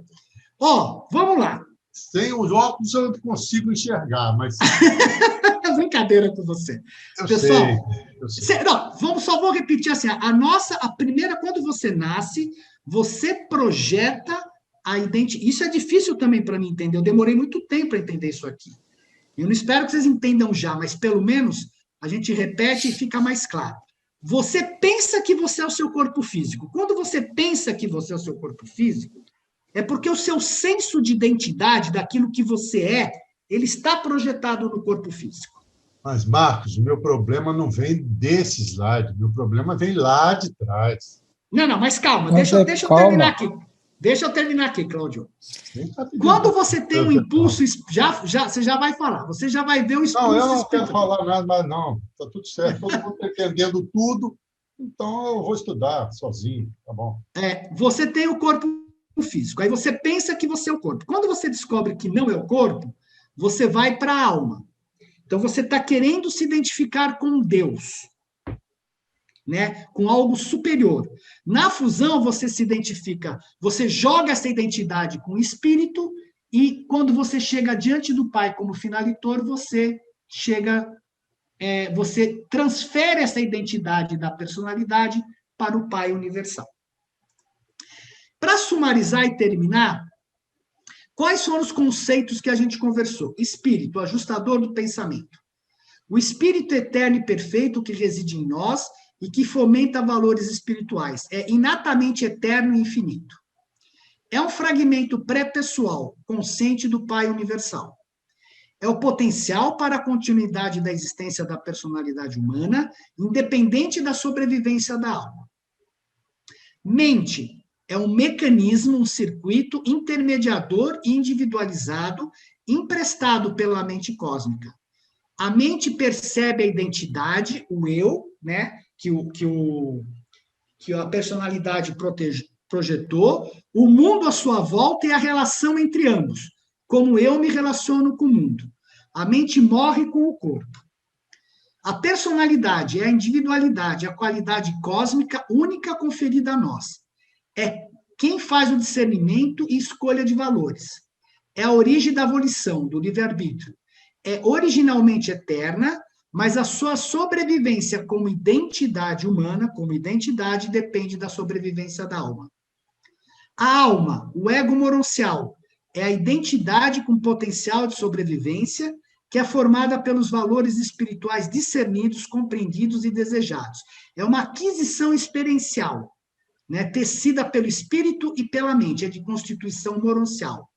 Vamos lá. Sem os óculos eu não consigo enxergar, mas... Brincadeira com você. Pessoal, sei. Não, só vou repetir assim, a primeira, quando você nasce, você projeta a identidade. Isso é difícil também para mim entender, eu demorei muito tempo para entender isso aqui. Eu não espero que vocês entendam já, mas pelo menos a gente repete e fica mais claro. Você pensa que você é o seu corpo físico. Quando você pensa que você é o seu corpo físico, é porque o seu senso de identidade, daquilo que você é, ele está projetado no corpo físico. Mas, Marcos, o meu problema não vem desse slide, meu problema vem lá de trás. Não, mas calma, deixa eu terminar aqui. Deixa eu terminar aqui, Cláudio. Quando você tem um impulso, você já vai falar, você já vai ver o impulso. Não, eu não quero falar nada, mas não, está tudo certo, todo mundo está entendendo tudo, então eu vou estudar sozinho, tá bom. Você tem o corpo físico. Aí você pensa que você é o corpo. Quando você descobre que não é o corpo, você vai para a alma. Então, você está querendo se identificar com Deus, né? Com algo superior. Na fusão, você se identifica, você joga essa identidade com o espírito, e quando você chega diante do Pai como finalitor, você transfere essa identidade da personalidade para o Pai universal. Para sumarizar e terminar, quais foram os conceitos que a gente conversou? Espírito, ajustador do pensamento. O espírito eterno e perfeito que reside em nós e que fomenta valores espirituais. É inatamente eterno e infinito. É um fragmento pré-pessoal, consciente do Pai universal. É o potencial para a continuidade da existência da personalidade humana, independente da sobrevivência da alma. Mente é um mecanismo, um circuito intermediador e individualizado, emprestado pela mente cósmica. A mente percebe a identidade, o eu, né, que a personalidade projetou, o mundo à sua volta e a relação entre ambos, como eu me relaciono com o mundo. A mente morre com o corpo. A personalidade é a individualidade, a qualidade cósmica única conferida a nós. É quem faz o discernimento e escolha de valores. É a origem da volição, do livre-arbítrio. É originalmente eterna, mas a sua sobrevivência como identidade humana, como identidade, depende da sobrevivência da alma. A alma, o ego moroncial, é a identidade com potencial de sobrevivência, que é formada pelos valores espirituais discernidos, compreendidos e desejados. É uma aquisição experiencial, né, tecida pelo espírito e pela mente, é de constituição moroncial.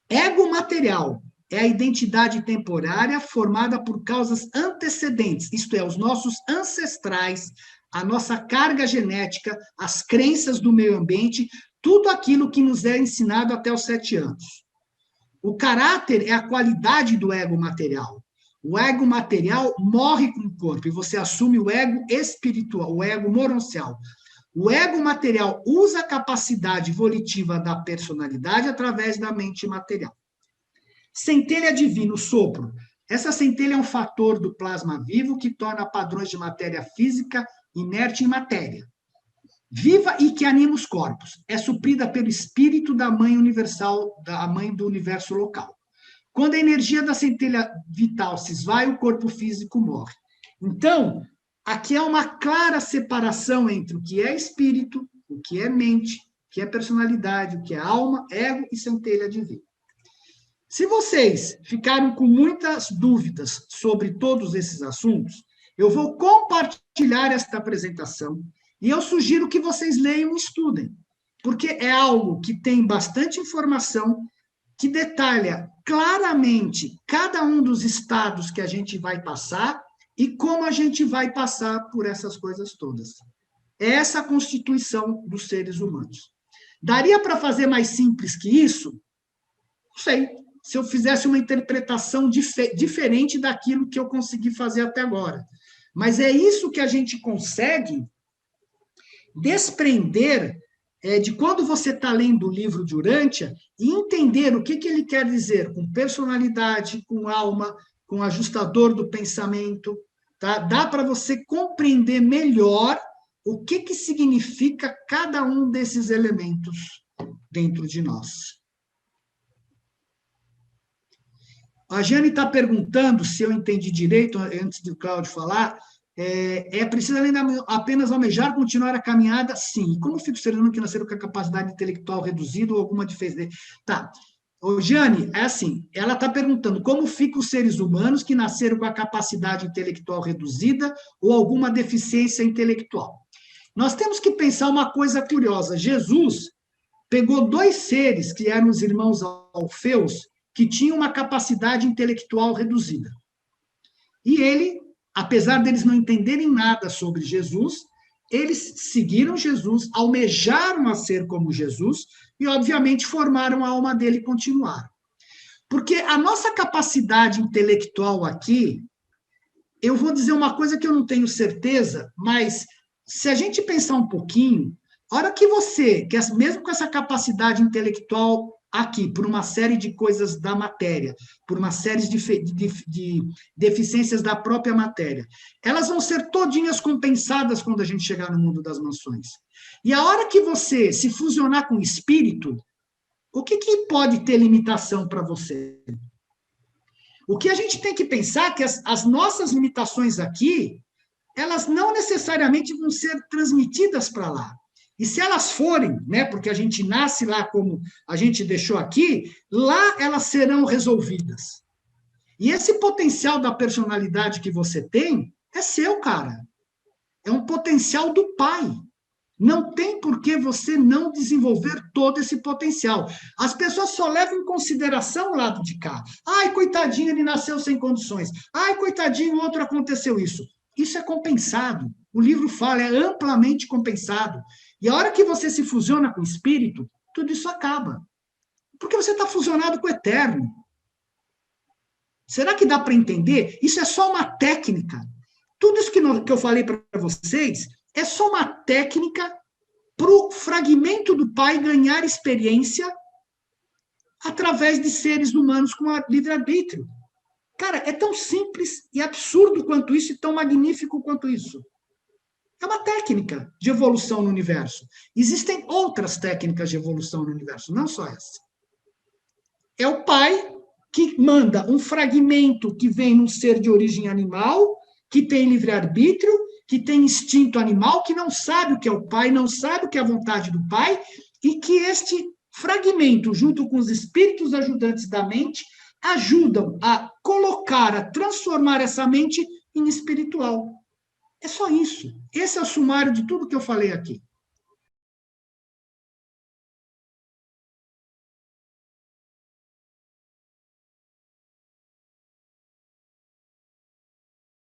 Ego material é a identidade temporária formada por causas antecedentes, isto é, os nossos ancestrais, a nossa carga genética, as crenças do meio ambiente, tudo aquilo que nos é ensinado até os 7 anos. O caráter é a qualidade do ego material. O ego material morre com o corpo e você assume o ego espiritual, o ego moroncial. O ego material usa a capacidade volitiva da personalidade através da mente material. Centelha divina, o sopro. Essa centelha é um fator do plasma vivo que torna padrões de matéria física inerte em matéria. Viva e que anima os corpos. É suprida pelo espírito da mãe universal, da mãe do universo local. Quando a energia da centelha vital se esvai, o corpo físico morre. Então, aqui é uma clara separação entre o que é espírito, o que é mente, o que é personalidade, o que é alma, ego e centelha divina. Se vocês ficaram com muitas dúvidas sobre todos esses assuntos, eu vou compartilhar esta apresentação e eu sugiro que vocês leiam e estudem, porque é algo que tem bastante informação, que detalha claramente cada um dos estados que a gente vai passar e como a gente vai passar por essas coisas todas. É essa a constituição dos seres humanos. Daria para fazer mais simples que isso? Não sei. Se eu fizesse uma interpretação diferente daquilo que eu consegui fazer até agora. Mas é isso que a gente consegue desprender de quando você está lendo o livro de Urântia e entender o que ele quer dizer com personalidade, com alma, com ajustador do pensamento. Tá? Dá para você compreender melhor o que significa cada um desses elementos dentro de nós. A Jane está perguntando, se eu entendi direito, antes do Cláudio falar, é preciso apenas almejar continuar a caminhada? Sim. Como fica o ser humano que nasceram com a capacidade intelectual reduzida ou alguma diferença? Tá. Ô, Jane, é assim, ela está perguntando como ficam os seres humanos que nasceram com a capacidade intelectual reduzida ou alguma deficiência intelectual. Nós temos que pensar uma coisa curiosa. Jesus pegou 2 seres, que eram os irmãos Alfeus, que tinham uma capacidade intelectual reduzida. E ele, apesar deles não entenderem nada sobre Jesus, eles seguiram Jesus, almejaram a ser como Jesus e, obviamente, formaram a alma dele e continuaram. Porque a nossa capacidade intelectual aqui, eu vou dizer uma coisa que eu não tenho certeza, mas se a gente pensar um pouquinho, A hora que você, mesmo com essa capacidade intelectual aqui, por uma série de coisas da matéria, por uma série de deficiências da própria matéria, elas vão ser todinhas compensadas quando a gente chegar no mundo das mansões. E a hora que você se fusionar com o espírito, o que pode ter limitação para você? O que a gente tem que pensar é que as nossas limitações aqui, elas não necessariamente vão ser transmitidas para lá. E se elas forem, né, porque a gente nasce lá como a gente deixou aqui, lá elas serão resolvidas. E esse potencial da personalidade que você tem é seu, cara. É um potencial do pai. Não tem por que você não desenvolver todo esse potencial. As pessoas só levam em consideração o lado de cá. Ai, coitadinho, ele nasceu sem condições. Ai, coitadinho, o outro aconteceu isso. Isso é compensado. O livro fala, é amplamente compensado. E a hora que você se fusiona com o espírito, tudo isso acaba. Porque você está fusionado com o eterno. Será que dá para entender? Isso é só uma técnica. Tudo isso que eu falei para vocês é só uma técnica para o fragmento do Pai ganhar experiência através de seres humanos com livre-arbítrio. Cara, é tão simples e absurdo quanto isso e tão magnífico quanto isso. É uma técnica de evolução no universo. Existem outras técnicas de evolução no universo, não só essa. É o Pai que manda um fragmento que vem num ser de origem animal, que tem livre-arbítrio, que tem instinto animal, que não sabe o que é o Pai, não sabe o que é a vontade do Pai, e que este fragmento, junto com os espíritos ajudantes da mente, ajudam a colocar, a transformar essa mente em espiritual. É só isso. Esse é o sumário de tudo que eu falei aqui.